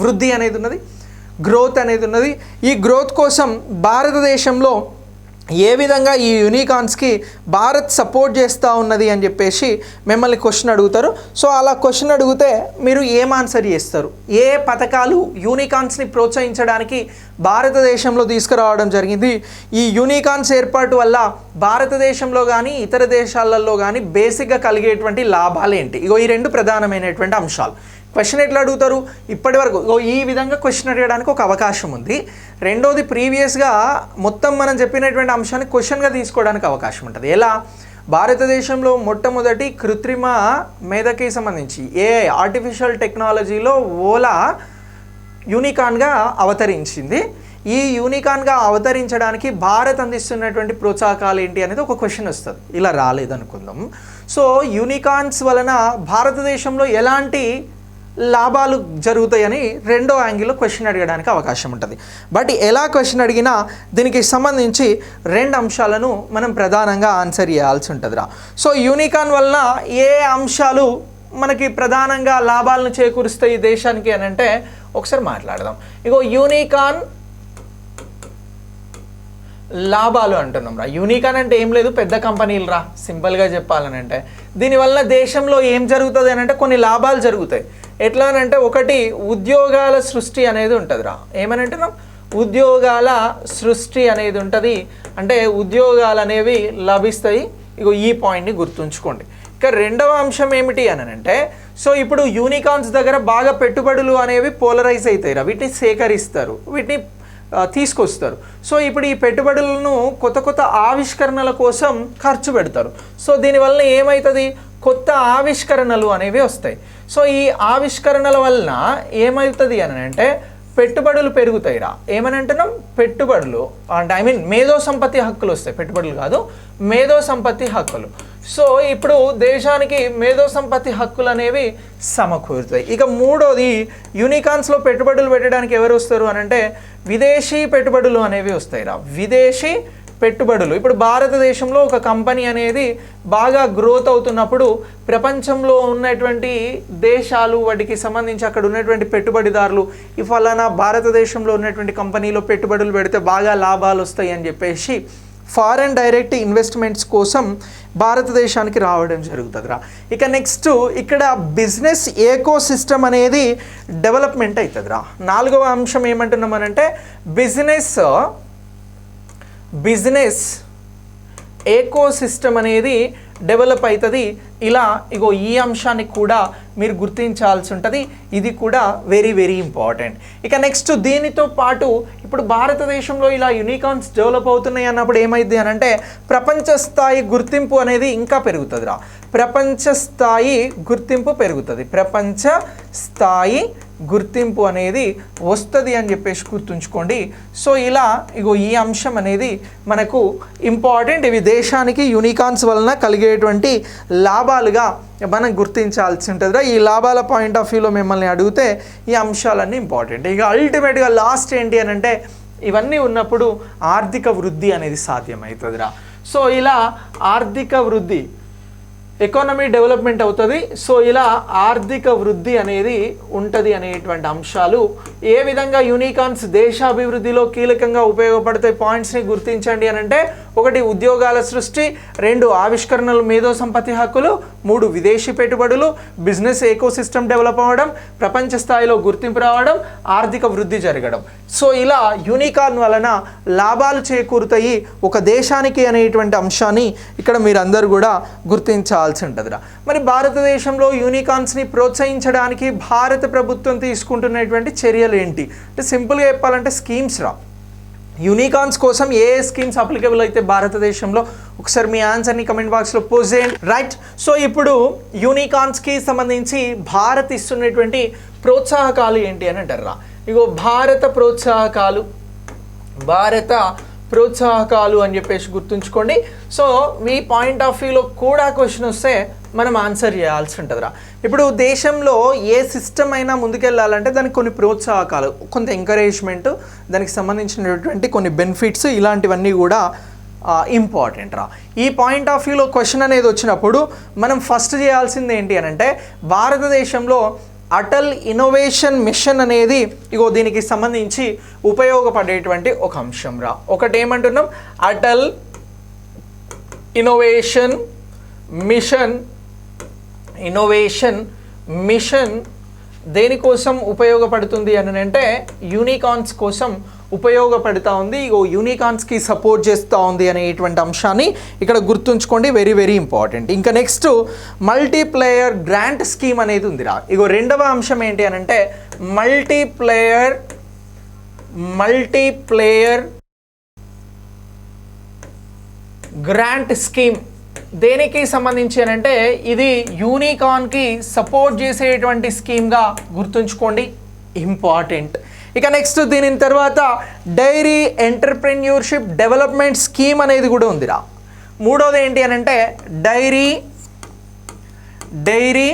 వృద్ధి అనేది ఉన్నది, గ్రోత్ అనేది ఉన్నది. ఈ గ్రోత్ కోసం భారతదేశంలో ఏ విధంగా ఈ యూనికార్న్స్కి భారత్ సపోర్ట్ చేస్తూ ఉన్నది అని చెప్పేసి మిమ్మల్ని క్వశ్చన్ అడుగుతారు. సో అలా క్వశ్చన్ అడిగితే మీరు ఏం ఆన్సర్ చేస్తారు? ఏ పథకాలు యూనికార్న్స్ని ప్రోత్సహించడానికి భారతదేశంలో తీసుకురావడం జరిగింది? ఈ యూనికార్న్స్ ఏర్పాటు వల్ల భారతదేశంలో కానీ ఇతర దేశాలలో కానీ బేసిక్గా కలిగేటువంటి లాభాలు ఏంటి? ఇగో ఈ రెండు ప్రధానమైనటువంటి అంశాలు. క్వశ్చన్ ఎట్లా అడుగుతారు? ఇప్పటి వరకు ఈ విధంగా క్వశ్చన్ అడగడానికి ఒక అవకాశం ఉంది. రెండోది ప్రీవియస్గా మొత్తం మనం చెప్పినటువంటి అంశాన్ని క్వశ్చన్గా తీసుకోవడానికి అవకాశం ఉంటుంది. ఎలా? భారతదేశంలో మొట్టమొదటి కృత్రిమ మేధకి సంబంధించి ఏఐ ఆర్టిఫిషియల్ టెక్నాలజీలో ఓలా యూనికార్న్గా అవతరించింది. ఈ యూనికార్న్గా అవతరించడానికి భారత్ అందిస్తున్నటువంటి ప్రోత్సాహకాలు ఏంటి అనేది ఒక క్వశ్చన్ వస్తుంది. ఇలా రాలేదనుకుందాం. సో యూనికార్న్స్ వలన భారతదేశంలో ఎలాంటి లాభాలు జరుగుతాయని రెండో యాంగిల్లో క్వశ్చన్ అడగడానికి అవకాశం ఉంటుంది. బట్ ఎలా క్వశ్చన్ అడిగినా దీనికి సంబంధించి 2 అంశాలను మనం ప్రధానంగా ఆన్సర్ చేయాల్సి ఉంటుందిరా. సో యూనికార్న్ వలన ఏ అంశాలు మనకి ప్రధానంగా లాభాలను చేకూరుస్తాయి దేశానికి అని అంటే ఒకసారి మాట్లాడదాం. ఇగో యూనికార్న్ లాభాలు అంటున్నాం రా. యూనికార్న్ అంటే ఏం లేదు, పెద్ద కంపెనీలు రా, సింపుల్గా చెప్పాలని అంటే. దీనివల్ల దేశంలో ఏం జరుగుతుంది అని అంటే కొన్ని లాభాలు జరుగుతాయి. ఎట్లా అంటే ఒకటి ఉద్యోగాల సృష్టి అనేది ఉంటుంది రా. ఏమని అంటున్నాం? ఉద్యోగాల సృష్టి అనేది ఉంటుంది. అంటే ఉద్యోగాలు అనేవి లభిస్తాయి. ఇగో ఈ పాయింట్ని గుర్తుంచుకోండి. ఇక రెండవ అంశం ఏమిటి అని అంటే, సో ఇప్పుడు యూనికార్న్స్ దగ్గర బాగా పెట్టుబడులు అనేవి పోలరైజ్ అవుతాయి రా. వీటిని సేకరిస్తారు, వీటిని తీసుకొస్తారు. సో ఇప్పుడు ఈ పెట్టుబడులను కొత్త కొత్త ఆవిష్కరణల కోసం ఖర్చు పెడతారు. సో దీనివల్ల ఏమవుతుంది? కొత్త ఆవిష్కరణలు అనేవి వస్తాయి. సో ఈ ఆవిష్కరణల వలన ఏమవుతుంది అని అంటే పెట్టుబడులు పెరుగుతాయి రా. ఏమని అంటున్నాం? పెట్టుబడులు అంటే మేధో సంపత్తి హక్కులు వస్తాయి, పెట్టుబడులు కాదు, మేధో సంపత్తి హక్కులు. సో ఇప్పుడు దేశానికి మేధో సంపత్తి హక్కులు అనేవి సమకూరుతాయి. ఇక మూడోది, యూనికార్న్స్లో పెట్టుబడులు పెట్టడానికి ఎవరు వస్తారు అని అంటే విదేశీ పెట్టుబడులు అనేవి వస్తాయి రా. విదేశీ పెట్టుబడులు. ఇప్పుడు భారతదేశంలో ఒక కంపెనీ అనేది బాగా గ్రోత్ అవుతున్నప్పుడు ప్రపంచంలో ఉన్నటువంటి దేశాలు వాటికి సంబంధించి అక్కడ ఉన్నటువంటి పెట్టుబడిదారులు ఈ ఫలానా భారతదేశంలో ఉన్నటువంటి కంపెనీలో పెట్టుబడులు పెడితే బాగా లాభాలు వస్తాయి అని చెప్పేసి ఫారెన్ డైరెక్ట్ ఇన్వెస్ట్మెంట్స్ కోసం భారతదేశానికి రావడం జరుగుతుందిరా. ఇక నెక్స్ట్ ఇక్కడ బిజినెస్ ఏకో సిస్టమ్ అనేది డెవలప్మెంట్ అవుతుందిరా. 4వ అంశం ఏమంటున్నామనంటే బిజినెస్ ఏకో సిస్టమ్ అనేది డెవలప్ అవుతుంది. ఇలా ఇగో ఈ అంశాన్ని కూడా మీరు గుర్తించాల్సి ఉంటుంది. ఇది కూడా వెరీ వెరీ ఇంపార్టెంట్. ఇక నెక్స్ట్ దీనితో పాటు ఇప్పుడు భారతదేశంలో ఇలా యూనికార్న్స్ డెవలప్ అవుతున్నాయి అన్నప్పుడు ఏమైంది అని అంటే ప్రపంచ స్థాయి గుర్తింపు అనేది ఇంకా పెరుగుతుంది రా. ప్రపంచ స్థాయి గుర్తింపు పెరుగుతుంది. ప్రపంచ స్థాయి గుర్తింపు అనేది వస్తుంది అని చెప్పేసి గుర్తుంచుకోండి. సో ఇలా ఇగో ఈ అంశం అనేది మనకు ఇంపార్టెంట్. ఇవి దేశానికి యూనికార్న్స్ వలన కలిగేటువంటి లాభాలుగా మనం గుర్తించాల్సి ఉంటుంది. ఈ లాభాల పాయింట్ ఆఫ్ వ్యూలో మిమ్మల్ని అడిగితే ఈ అంశాలన్నీ ఇంపార్టెంట్. ఇక అల్టిమేట్గా లాస్ట్ ఏంటి అని అంటే ఇవన్నీ ఉన్నప్పుడు ఆర్థిక వృద్ధి అనేది సాధ్యమవుతుందిరా. సో ఇలా ఆర్థిక వృద్ధి ఎకానమీ డెవలప్మెంట్ అవుతుంది. సో ఇలా ఆర్థిక వృద్ధి అనేది ఉంటుంది అనేటువంటి అంశాలు. ఏ విధంగా యూనికార్న్స్ దేశాభివృద్ధిలో కీలకంగా ఉపయోగపడతాయి పాయింట్స్ని గుర్తించండి అని అంటే, 1 ఉద్యోగాల సృష్టి, 2 ఆవిష్కరణలు మేధో సంపత్తి హక్కులు, 3 విదేశీ పెట్టుబడులు, బిజినెస్ ఎకోసిస్టమ్ డెవలప్ అవ్వడం, ప్రపంచ స్థాయిలో గుర్తింపు రావడం, ఆర్థిక వృద్ధి జరగడం. సో ఇలా యూనికార్న్ వలన లాభాలు చేకూరుతాయి ఒక దేశానికి అనేటువంటి అంశాన్ని ఇక్కడ మీరందరూ కూడా గుర్తించాల్సి ఉంటుందిరా. మరి భారతదేశంలో యూనికార్న్స్ని ప్రోత్సహించడానికి భారత ప్రభుత్వం తీసుకుంటున్నటువంటి చర్యలు ఏంటి అంటే, సింపుల్గా చెప్పాలంటే స్కీమ్స్ రా. యూనికార్న్స్ కోసం ఏ స్కీమ్స్ అప్లికబుల్ అయితే భారతదేశంలో, ఒకసారి మీ ఆన్సర్ని కమెంట్ బాక్స్లో పోస్ట్ చేయండి. రైట్. సో ఇప్పుడు యూనికార్న్స్కి సంబంధించి భారత్ ఇస్తున్నటువంటి ప్రోత్సాహకాలు ఏంటి అని అంటారా. ఇగో భారత ప్రోత్సాహకాలు అని చెప్పేసి గుర్తుంచుకోండి. సో మీ పాయింట్ ఆఫ్ వ్యూలో కూడా క్వశ్చన్ వస్తే మనం ఆన్సర్ చేయాల్సి ఉంటుందిరా. ఇప్పుడు దేశంలో ఏ సిస్టమ్ అయినా ముందుకెళ్ళాలంటే దానికి కొన్ని ప్రోత్సాహకాలు, కొంత ఎంకరేజ్మెంట్, దానికి సంబంధించినటువంటి కొన్ని బెనిఫిట్స్, ఇలాంటివన్నీ కూడా ఇంపార్టెంట్ రా. ఈ పాయింట్ ఆఫ్ వ్యూలో క్వశ్చన్ అనేది వచ్చినప్పుడు మనం ఫస్ట్ చేయాల్సింది ఏంటి అని అంటే, భారతదేశంలో అటల్ ఇన్నోవేషన్ మిషన్ అనేది ఇగో దీనికి సంబంధించి ఉపయోగపడేటువంటి ఒక అంశం రా. ఒకటి ఏమంటున్నాం, అటల్ ఇన్నోవేషన్ మిషన్ దేనికోసం ఉపయోగపడుతుంది అని అంటే, యూనికార్న్స్ కోసం ఉపయోగపడుతూ ఉంది. ఇగో యూనికార్న్స్కి సపోర్ట్ చేస్తూ ఉంది అనేటువంటి అంశాన్ని ఇక్కడ గుర్తుంచుకోండి, వెరీ వెరీ ఇంపార్టెంట్. ఇంకా నెక్స్ట్ మల్టీప్లేయర్ గ్రాంట్ స్కీమ్ అనేది ఉందిరా. ఇగో రెండవ అంశం ఏంటి అని అంటే, మల్టీప్లేయర్ గ్రాంట్ స్కీమ్ దేనికి సంబంధించి అని అంటే, ఇది యూనికార్న్కి సపోర్ట్ చేసేటువంటి స్కీమ్గా గుర్తుంచుకోండి, ఇంపార్టెంట్. ఇక నెక్స్ట్ దీని తర్వాత డైరీ ఎంటర్ప్రెన్యూర్షిప్ డెవలప్మెంట్ స్కీమ్ అనేది కూడా ఉందిరా. మూడోది ఏంటి అని అంటే, డైరీ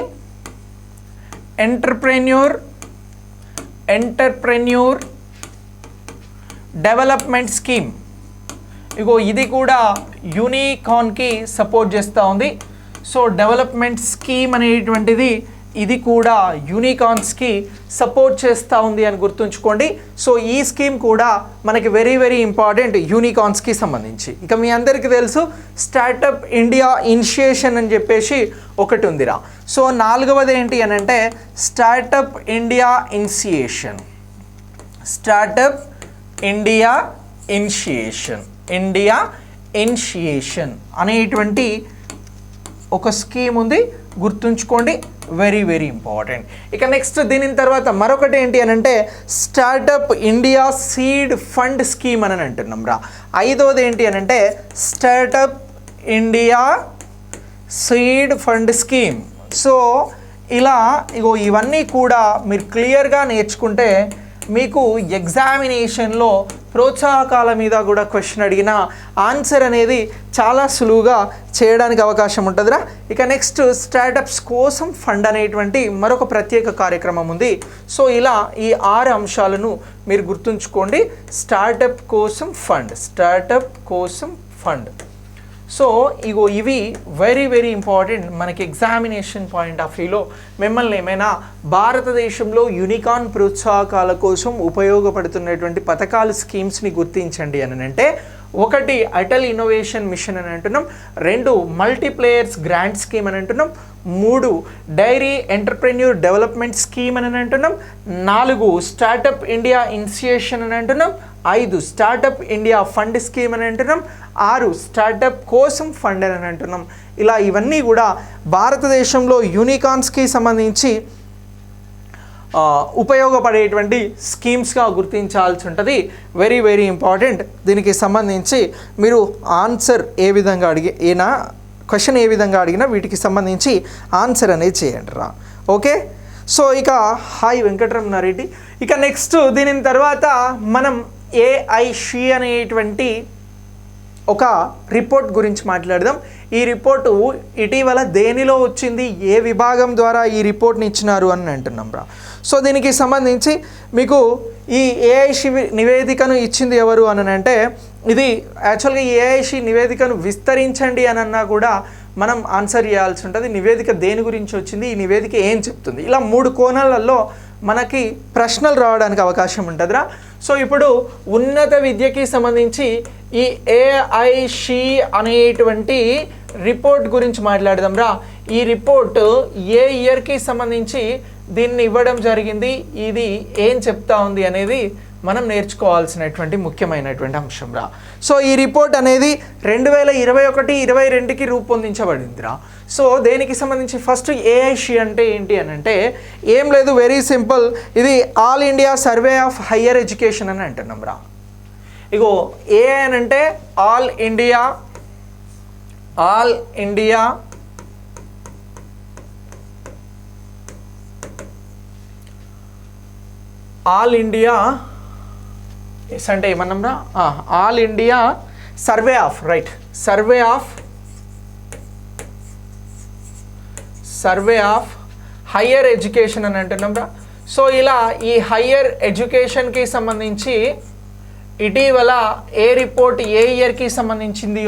ఎంటర్ప్రెన్యూర్ డెవలప్మెంట్ స్కీమ్. ఇగో ఇది కూడా యూనికార్న్కి సపోర్ట్ చేస్తూ ఉంది. సో డెవలప్మెంట్ స్కీమ్ అనేటువంటిది ఇది కూడా యూనికార్న్స్కి సపోర్ట్ చేస్తూ ఉంది అని గుర్తుంచుకోండి. సో ఈ స్కీమ్ కూడా మనకి వెరీ వెరీ ఇంపార్టెంట్ యూనికార్న్స్కి సంబంధించి. ఇక మీ అందరికీ తెలుసు స్టార్టప్ ఇండియా ఇనిషియేషన్ అని చెప్పేసి ఒకటి ఉందిరా. సో నాలుగవది ఏంటి అని అంటే, స్టార్టప్ ఇండియా ఇనిషియేషన్ అనేటువంటి ఒక స్కీమ్ ఉంది, గుర్తుంచుకోండి, వెరీ వెరీ ఇంపార్టెంట్. ఇక నెక్స్ట్ దీని తర్వాత మరొకటి ఏంటి అని అంటే, startup India seed fund scheme అని అంటున్నాం రా. ఐదవది ఏంటి అని అంటే, startup India seed fund scheme. So ఇలా ఇగో ఇవన్నీ కూడా మీరు క్లియర్గా నేర్చుకుంటే మీకు ఎగ్జామినేషన్లో ప్రోత్సాహకాల మీద కూడా క్వశ్చన్ అడిగిన ఆన్సర్ అనేది చాలా సులువుగా చేయడానికి అవకాశం ఉంటుందిరా. ఇక నెక్స్ట్ స్టార్టప్స్ కోసం ఫండ్ అనేటువంటి మరొక ప్రత్యేక కార్యక్రమం ఉంది. సో ఇలా ఈ 6 అంశాలను మీరు గుర్తుంచుకోండి. స్టార్టప్ కోసం ఫండ్. సో ఇగో ఇవి వెరీ వెరీ ఇంపార్టెంట్ మనకి ఎగ్జామినేషన్ పాయింట్ ఆఫ్ వ్యూలో. మిమ్మల్ని ఏమైనా భారతదేశంలో యూనికార్న్ ప్రోత్సాహకాల కోసం ఉపయోగపడుతున్నటువంటి పథకాలు, స్కీమ్స్ని గుర్తించండి అని అంటే, 1 అటల్ ఇన్నోవేషన్ మిషన్ అని అంటున్నాం, 2 మల్టీప్లేయర్స్ గ్రాంట్ స్కీమ్ అని అంటున్నాం, 3 డైరీ ఎంటర్ప్రెన్యూర్ డెవలప్మెంట్ స్కీమ్ అని అంటున్నాం, 4 స్టార్టప్ ఇండియా ఇనిషియేషన్ అని అంటున్నాం, 5 స్టార్టప్ ఇండియా ఫండ్ స్కీమ్ అని అంటున్నాం, 6 స్టార్టప్ కోసం ఫండ్ అని అంటున్నాం. ఇలా ఇవన్నీ కూడా భారతదేశంలో యూనికార్న్స్కి సంబంధించి ఉపయోగపడేటువంటి స్కీమ్స్గా గుర్తించాల్సి ఉంటుంది. Very very important. దీనికి సంబంధించి మీరు ఆన్సర్ ఏ విధంగా క్వశ్చన్ ఏ విధంగా అడిగినా వీటికి సంబంధించి ఆన్సర్ అనేది చేయండి రా. ఓకే. సో ఇక హాయ్ వెంకటరమణారెడ్డి. ఇక నెక్స్ట్ దీని తర్వాత మనం ఏఐసి అనేటువంటి ఒక రిపోర్ట్ గురించి మాట్లాడదాం. ఈ రిపోర్టు ఇటీవల దేనిలో వచ్చింది, ఏ విభాగం ద్వారా ఈ రిపోర్ట్ని ఇచ్చినారు అని అంటున్నాం రా. సో దీనికి సంబంధించి మీకు ఈ ఏఐసి నివేదికను ఇచ్చింది ఎవరు అని అంటే, ఇది యాక్చువల్గా ఏఐసి నివేదికను విస్తరించండి అని అన్నా కూడా మనం ఆన్సర్ చేయాల్సి ఉంటుంది. నివేదిక దేని గురించి వచ్చింది, ఈ నివేదిక ఏం చెప్తుంది, ఇలా 3 కోణాలలో మనకి ప్రశ్నలు రావడానికి అవకాశం ఉంటుందిరా. సో ఇప్పుడు ఉన్నత విద్యకి సంబంధించి ఈ ఏఐసి అనేటువంటి రిపోర్ట్ గురించి మాట్లాడదాం రా. ఈ రిపోర్ట్ ఏ ఇయర్కి సంబంధించి దీన్ని ఇవ్వడం జరిగింది, ఇది ఏం చెప్తా ఉంది అనేది మనం నేర్చుకోవాల్సినటువంటి ముఖ్యమైనటువంటి అంశం రా. సో ఈ రిపోర్ట్ అనేది 2021-22కి రూపొందించబడిందిరా. సో దేనికి సంబంధించి ఫస్ట్ ఏఐసి అంటే ఏంటి అని అంటే ఏం లేదు, వెరీ సింపుల్, ఇది all India survey of higher education అని అంటున్నాం రా. ఇగో ఏ అని అంటే ఆల్ ఇండియా ఎస్ అంటే ఏమన్నాంరా, all India survey of higher education అని అంటున్నాంరా. సో ఇలా ఈ హయ్యర్ ఎడ్యుకేషన్కి సంబంధించి ఇటీవల ఏ రిపోర్ట్ ఏ ఇయర్కి సంబంధించింది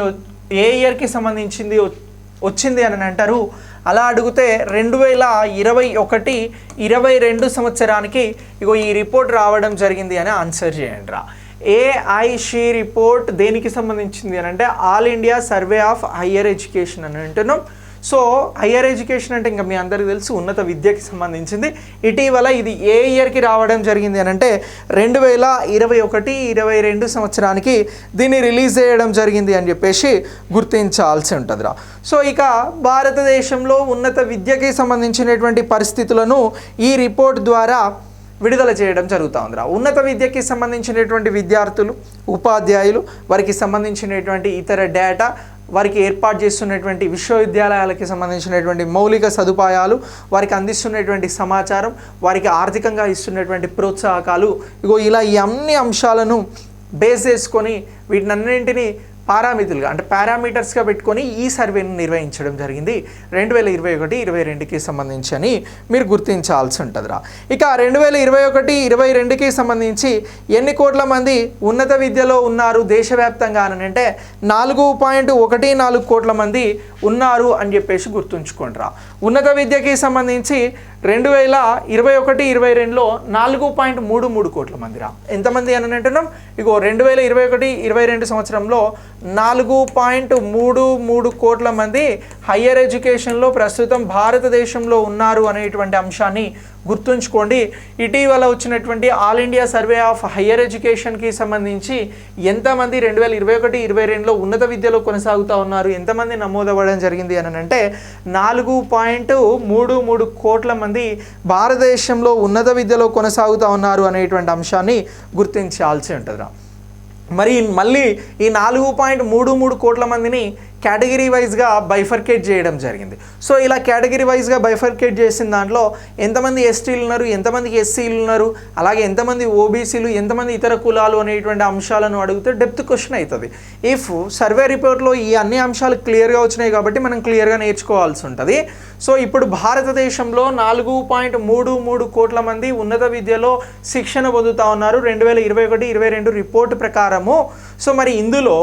వచ్చింది అని అంటారు. అలా అడిగితే 2021-22 సంవత్సరానికి ఇగో ఈ రిపోర్ట్ రావడం జరిగింది అని ఆన్సర్ చేయండి రా. ఏఐసి రిపోర్ట్ దేనికి సంబంధించింది అని అంటే all India survey of higher education అని అంటున్నాం. సో హయ్యర్ ఎడ్యుకేషన్ అంటే ఇంకా మీ అందరికీ తెలుసు ఉన్నత విద్యకి సంబంధించింది. ఇటీవల ఇది ఏ ఇయర్కి రావడం జరిగింది అని అంటే 2021-22 సంవత్సరానికి దీన్ని రిలీజ్ చేయడం జరిగింది అని చెప్పేసి గుర్తించాల్సి ఉంటుందిరా. సో ఇక భారతదేశంలో ఉన్నత విద్యకి సంబంధించినటువంటి పరిస్థితులను ఈ రిపోర్ట్ ద్వారా విడుదల చేయడం జరుగుతూ ఉందిరా. ఉన్నత విద్యకి సంబంధించినటువంటి విద్యార్థులు, ఉపాధ్యాయులు, వారికి సంబంధించినటువంటి ఇతర డేటా, వారికి ఏర్పాటు చేస్తున్నటువంటి విశ్వవిద్యాలయాలకి సంబంధించినటువంటి మౌలిక సదుపాయాలు, వారికి అందిస్తున్నటువంటి సమాచారం, వారికి ఆర్థికంగా ఇస్తున్నటువంటి ప్రోత్సాహకాలు, ఇగో ఇలా ఈ అన్ని అంశాలను బేస్ చేసుకొని వీటినన్నింటినీ పారామితులుగా అంటే పారామీటర్స్గా పెట్టుకొని ఈ సర్వేను నిర్వహించడం జరిగింది 2021-22కి సంబంధించి అని మీరు గుర్తించాల్సి ఉంటుందిరా. ఇక 2021-22కి సంబంధించి ఎన్ని కోట్ల మంది ఉన్నత విద్యలో ఉన్నారు దేశవ్యాప్తంగా అని అంటే 4.14 కోట్ల మంది ఉన్నారు అని చెప్పేసి గుర్తుంచుకోండిరా. ఉన్నత విద్యకి సంబంధించి 2021-22లో 4.33 కోట్ల మందిరా. ఎంతమంది అని అంటున్నాం, ఇగో 2021-22 సంవత్సరంలో 4.33 కోట్ల మంది హయ్యర్ ఎడ్యుకేషన్లో ప్రస్తుతం భారతదేశంలో ఉన్నారు అనేటువంటి అంశాన్ని గుర్తుంచుకోండి. ఇటీవల వచ్చినటువంటి all India survey of higher ఎడ్యుకేషన్కి సంబంధించి ఎంతమంది 2021-22లో ఉన్నత విద్యలో కొనసాగుతూ ఉన్నారు, ఎంతమంది నమోదవ్వడం జరిగింది అని అంటే 4.33 కోట్ల మంది భారతదేశంలో ఉన్నత విద్యలో కొనసాగుతూ ఉన్నారు అనేటువంటి అంశాన్ని గుర్తించాల్సి ఉంటుందిరా. మరి మళ్ళీ ఈ 4.33 కోట్ల మందిని కేటగిరీ వైజ్గా బైఫర్కేట్ చేయడం జరిగింది. సో ఇలా కేటగిరీ వైజ్గా బైఫర్కేట్ చేసిన దాంట్లో ఎంతమంది ఎస్టీలు ఉన్నారు, ఎంతమందికి ఎస్సీలు ఉన్నారు, అలాగే ఎంతమంది ఓబీసీలు, ఎంతమంది ఇతర కులాలు అనేటువంటి అంశాలను అడిగితే డెప్త్ క్వశ్చన్ అవుతుంది. ఇఫ్ సర్వే రిపోర్ట్లో ఈ అన్ని అంశాలు క్లియర్గా వచ్చినాయి కాబట్టి మనం క్లియర్గా నేర్చుకోవాల్సి ఉంటుంది. సో ఇప్పుడు భారతదేశంలో 4.33 కోట్ల మంది ఉన్నత విద్యలో శిక్షణ పొందుతూ ఉన్నారు 2021-22 రిపోర్ట్ ప్రకారము. సో మరి ఇందులో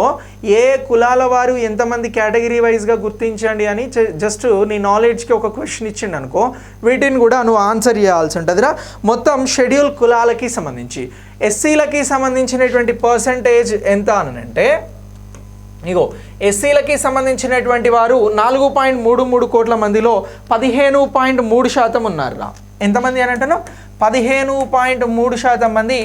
ఏ కులాల వారు ఎంతమంది కేటగిరీ వైజ్గా గుర్తించండి అని జస్ట్ నీ నాలెడ్జ్కి ఒక క్వశ్చన్ ఇచ్చిండు అనుకో, వీటిని కూడా నువ్వు ఆన్సర్ చేయాల్సి ఉంటుందిరా. మొత్తం షెడ్యూల్ కులాలకి సంబంధించి ఎస్సీలకి సంబంధించినటువంటి పర్సంటేజ్ ఎంత అని అంటే ఇగో ఎస్సీలకి సంబంధించినటువంటి వారు 4.33 కోట్ల మందిలో 15.3% ఉన్నారురా. ఎంతమంది అని అంటున్నావు, 15.3% మంది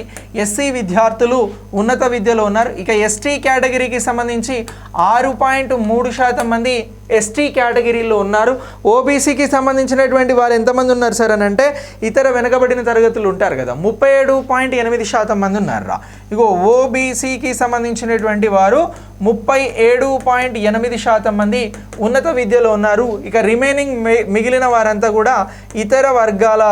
ఎస్సీ విద్యార్థులు ఉన్నత విద్యలో ఉన్నారు. ఇక ఎస్టీ కేటగిరీకి సంబంధించి 6.3% మంది ఎస్టీ కేటగిరీలో ఉన్నారు. ఓబీసీకి సంబంధించినటువంటి వారు ఎంతమంది ఉన్నారు సార్ అని అంటే ఇతర వెనుకబడిన తరగతులు ఉంటారు కదా, 37.8% మంది ఉన్నారురా. ఇగో ఓబీసీకి సంబంధించినటువంటి వారు 37.8% మంది ఉన్నత విద్యలో ఉన్నారు. ఇక రిమైనింగ్ మిగిలిన వారంతా కూడా ఇతర వర్గాల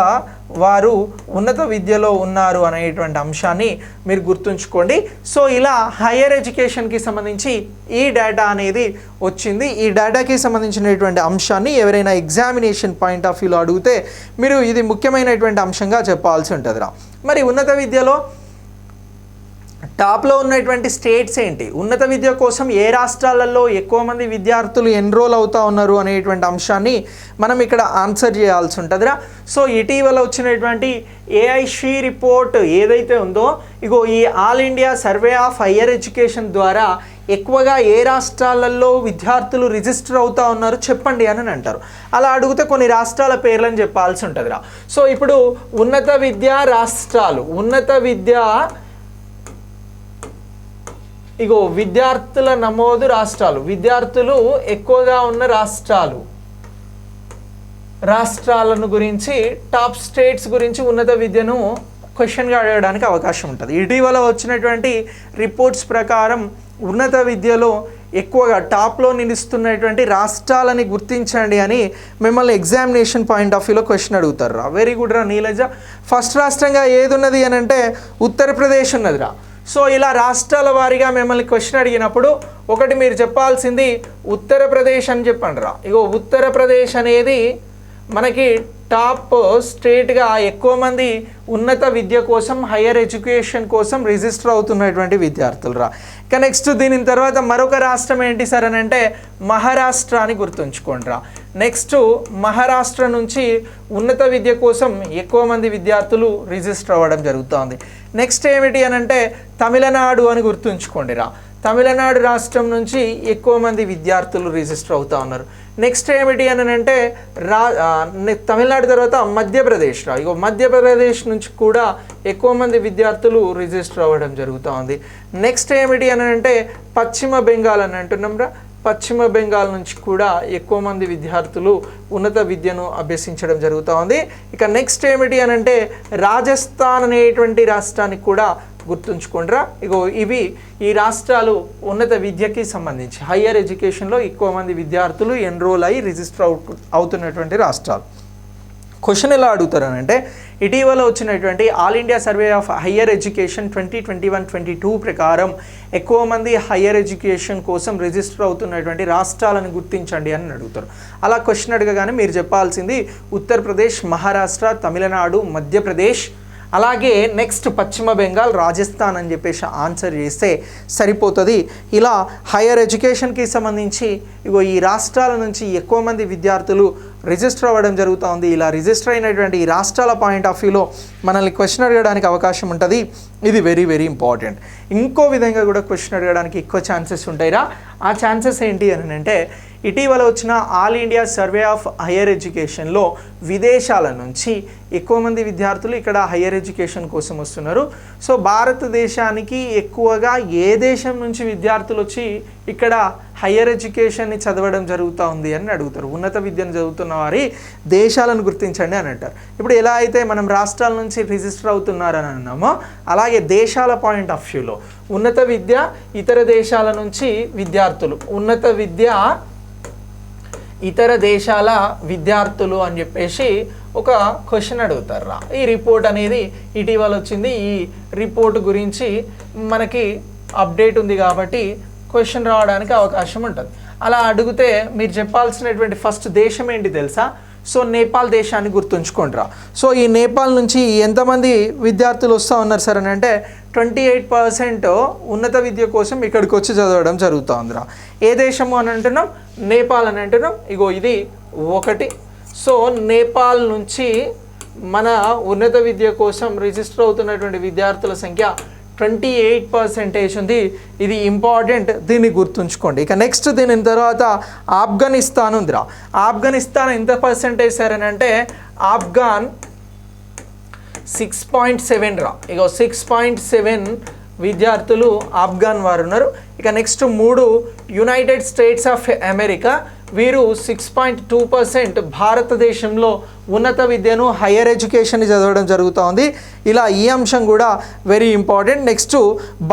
వారు ఉన్నత విద్యలో ఉన్నారు అనేటువంటి అంశాన్ని మీరు గుర్తుంచుకోండి. సో ఇలా హయ్యర్ ఎడ్యుకేషన్కి సంబంధించి ఈ డేటా అనేది వచ్చింది. ఈ డేటాకి సంబంధించినటువంటి అంశాన్ని ఎవరైనా ఎగ్జామినేషన్ పాయింట్ ఆఫ్ వ్యూలో అడిగితే మీరు ఇది ముఖ్యమైనటువంటి అంశంగా చెప్పాల్సి ఉంటుందిరా. మరి ఉన్నత విద్యలో టాప్లో ఉన్నటువంటి స్టేట్స్ ఏంటి, ఉన్నత విద్య కోసం ఏ రాష్ట్రాలలో ఎక్కువ మంది విద్యార్థులు ఎన్రోల్ అవుతూ ఉన్నారు అనేటువంటి అంశాన్ని మనం ఇక్కడ ఆన్సర్ చేయాల్సి ఉంటుందిరా. సో ఇటీవల వచ్చినటువంటి ఏఐషీ రిపోర్ట్ ఏదైతే ఉందో, ఇగో ఈ all India survey of higher education ద్వారా ఎక్కువగా ఏ రాష్ట్రాలలో విద్యార్థులు రిజిస్టర్ అవుతూ ఉన్నారు చెప్పండి అని అంటారు. అలా అడిగితే కొన్ని రాష్ట్రాల పేర్లను చెప్పాల్సి ఉంటుందిరా. సో ఇప్పుడు ఉన్నత విద్యా రాష్ట్రాలు, ఉన్నత విద్య ఇగో విద్యార్థుల నమోదు రాష్ట్రాలు, విద్యార్థులు ఎక్కువగా ఉన్న రాష్ట్రాలను గురించి, టాప్ స్టేట్స్ గురించి ఉన్నత విద్యను క్వశ్చన్గా అడగడానికి అవకాశం ఉంటుంది. ఇటీవల వచ్చినటువంటి రిపోర్ట్స్ ప్రకారం ఉన్నత విద్యలో ఎక్కువగా టాప్లో నిలుస్తున్నటువంటి రాష్ట్రాలని గుర్తించండి అని మిమ్మల్ని ఎగ్జామినేషన్ పాయింట్ ఆఫ్ వ్యూలో క్వశ్చన్ అడుగుతారు రా. వెరీ గుడ్ రా నీలజ. ఫస్ట్ రాష్ట్రంగా ఏది ఉన్నది అని అంటే ఉత్తరప్రదేశ్ ఉన్నదిరా. సో ఇలా రాష్ట్రాల వారీగా మిమ్మల్ని క్వశ్చన్ అడిగినప్పుడు ఒకటి మీరు చెప్పాల్సింది ఉత్తరప్రదేశ్ అని చెప్పండి రా. ఇగో ఉత్తరప్రదేశ్ అనేది మనకి టాప్ స్టేట్గా ఎక్కువ మంది ఉన్నత విద్య కోసం, హయ్యర్ ఎడ్యుకేషన్ కోసం రిజిస్టర్ అవుతున్నటువంటి విద్యార్థులు రా. ఇక నెక్స్ట్ దీని తర్వాత మరొక రాష్ట్రం ఏంటి సార్ అని అంటే మహారాష్ట్ర అని గుర్తుంచుకోండి రా. నెక్స్ట్ మహారాష్ట్ర నుంచి ఉన్నత విద్య కోసం ఎక్కువ మంది విద్యార్థులు రిజిస్టర్ అవ్వడం జరుగుతుంది. నెక్స్ట్ ఏమిటి అని అంటే తమిళనాడు అని గుర్తుంచుకోండి రా. తమిళనాడు రాష్ట్రం నుంచి ఎక్కువ మంది విద్యార్థులు రిజిస్టర్ అవుతూ ఉన్నారు. నెక్స్ట్ ఏమిటి అని అంటే తమిళనాడు తర్వాత మధ్యప్రదేశ్ రా. ఇగో మధ్యప్రదేశ్ నుంచి కూడా ఎక్కువ మంది విద్యార్థులు రిజిస్టర్ అవ్వడం జరుగుతూ ఉంది. నెక్స్ట్ ఏమిటి అని అంటే పశ్చిమ బెంగాల్ అని అంటున్నాం రా. పశ్చిమ బెంగాల్ నుంచి కూడా ఎక్కువ మంది విద్యార్థులు ఉన్నత విద్యను అభ్యసించడం జరుగుతూ ఉంది. ఇక నెక్స్ట్ ఏమిటి అని అంటే రాజస్థాన్ అనేటువంటి రాష్ట్రానికి కూడా గుర్తుంచుకోండిరా. ఇగో ఇవి ఈ రాష్ట్రాలు ఉన్నత విద్యకి సంబంధించి హయ్యర్ ఎడ్యుకేషన్లో ఎక్కువ మంది విద్యార్థులు ఎన్రోల్ అయ్యి రిజిస్టర్ అవుతున్నటువంటి రాష్ట్రాలు. క్వశ్చన్ ఎలా అడుగుతారనంటే ఇటీవల వచ్చినటువంటి all India survey of higher education 2021-22 ప్రకారం ఎక్కువ మంది హయ్యర్ ఎడ్యుకేషన్ కోసం రిజిస్టర్ అవుతున్నటువంటి రాష్ట్రాలను గుర్తించండి అని అడుగుతారు. అలా క్వశ్చన్ అడగగానే మీరు చెప్పాల్సింది ఉత్తరప్రదేశ్, మహారాష్ట్ర, తమిళనాడు, మధ్యప్రదేశ్, అలాగే నెక్స్ట్ పశ్చిమ బెంగాల్, రాజస్థాన్ అని చెప్పేసి ఆన్సర్ చేస్తే సరిపోతుంది. ఇలా హయ్యర్ ఎడ్యుకేషన్కి సంబంధించి ఇగో ఈ రాష్ట్రాల నుంచి ఎక్కువ మంది విద్యార్థులు రిజిస్టర్ అవ్వడం జరుగుతుంది. ఇలా రిజిస్టర్ అయినటువంటి ఈ రాష్ట్రాల పాయింట్ ఆఫ్ వ్యూలో మనల్ని క్వశ్చన్ అడగడానికి అవకాశం ఉంటుంది. ఇది వెరీ వెరీ ఇంపార్టెంట్. ఇంకో విధంగా కూడా క్వశ్చన్ అడగడానికి ఎక్కువ ఛాన్సెస్ ఉంటాయిరా. ఆ ఛాన్సెస్ ఏంటి అని అంటే ఇటీవల వచ్చిన all India survey of higher ఎడ్యుకేషన్లో విదేశాల నుంచి ఎక్కువ మంది విద్యార్థులు ఇక్కడ హయ్యర్ ఎడ్యుకేషన్ కోసం వస్తున్నారు. సో భారతదేశానికి ఎక్కువగా ఏ దేశం నుంచి విద్యార్థులు వచ్చి ఇక్కడ హయ్యర్ ఎడ్యుకేషన్ని చదవడం జరుగుతూ ఉంది అని అడుగుతారు. ఉన్నత విద్యను చదువుతున్న వారి దేశాలను గుర్తించండి అని అంటారు. ఇప్పుడు ఎలా అయితే మనం రాష్ట్రాల నుంచి రిజిస్టర్ అవుతున్నారని అన్నామో అలాగే దేశాల పాయింట్ ఆఫ్ వ్యూలో ఉన్నత విద్య, ఇతర దేశాల నుంచి విద్యార్థులు, ఉన్నత విద్య ఇతర దేశాల విద్యార్థులు అని చెప్పేసి ఒక క్వశ్చన్ అడుగుతారు రా. ఈ రిపోర్ట్ అనేది ఇటీవల వచ్చింది. ఈ రిపోర్ట్ గురించి మనకి అప్డేట్ ఉంది కాబట్టి క్వశ్చన్ రావడానికి అవకాశం ఉంటుంది. అలా అడిగితే మీరు చెప్పాల్సినటువంటి ఫస్ట్ దేశం ఏంటి తెలుసా? సో నేపాల్ దేశాన్ని గుర్తుంచుకుంటారా. సో ఈ నేపాల్ నుంచి ఎంతమంది విద్యార్థులు వస్తూ ఉన్నారు సార్ అని అంటే 28% ఉన్నత విద్య కోసం ఇక్కడికి వచ్చి చదవడం జరుగుతూ ఉందిరా. ఏ దేశము అని అంటున్నాం? నేపాల్ అని అంటున్నాం. ఇగో ఇది ఒకటి. సో నేపాల్ నుంచి మన ఉన్నత విద్య కోసం రిజిస్టర్ అవుతున్నటువంటి విద్యార్థుల సంఖ్య 28% ఉంది. ఇది ఇంపార్టెంట్, దీన్ని గుర్తుంచుకోండి. ఇక నెక్స్ట్ దీని తర్వాత ఆఫ్ఘనిస్తాన్ ఉందిరా. ఆఫ్ఘనిస్తాన్ ఎంత పర్సెంటేజ్ సార్ అని అంటే ఆఫ్ఘాన్ 6.7 రా. ఇక 6.7 విద్యార్థులు ఆఫ్ఘాన్ వారు ఉన్నారు. ఇక next 3 United states of America, వీరు 6.2% భారతదేశంలో ఉన్నత విద్యను హయ్యర్ ఎడ్యుకేషన్ చదవడం జరుగుతూ ఉంది. ఇలా ఈ అంశం కూడా వెరీ ఇంపార్టెంట్. నెక్స్ట్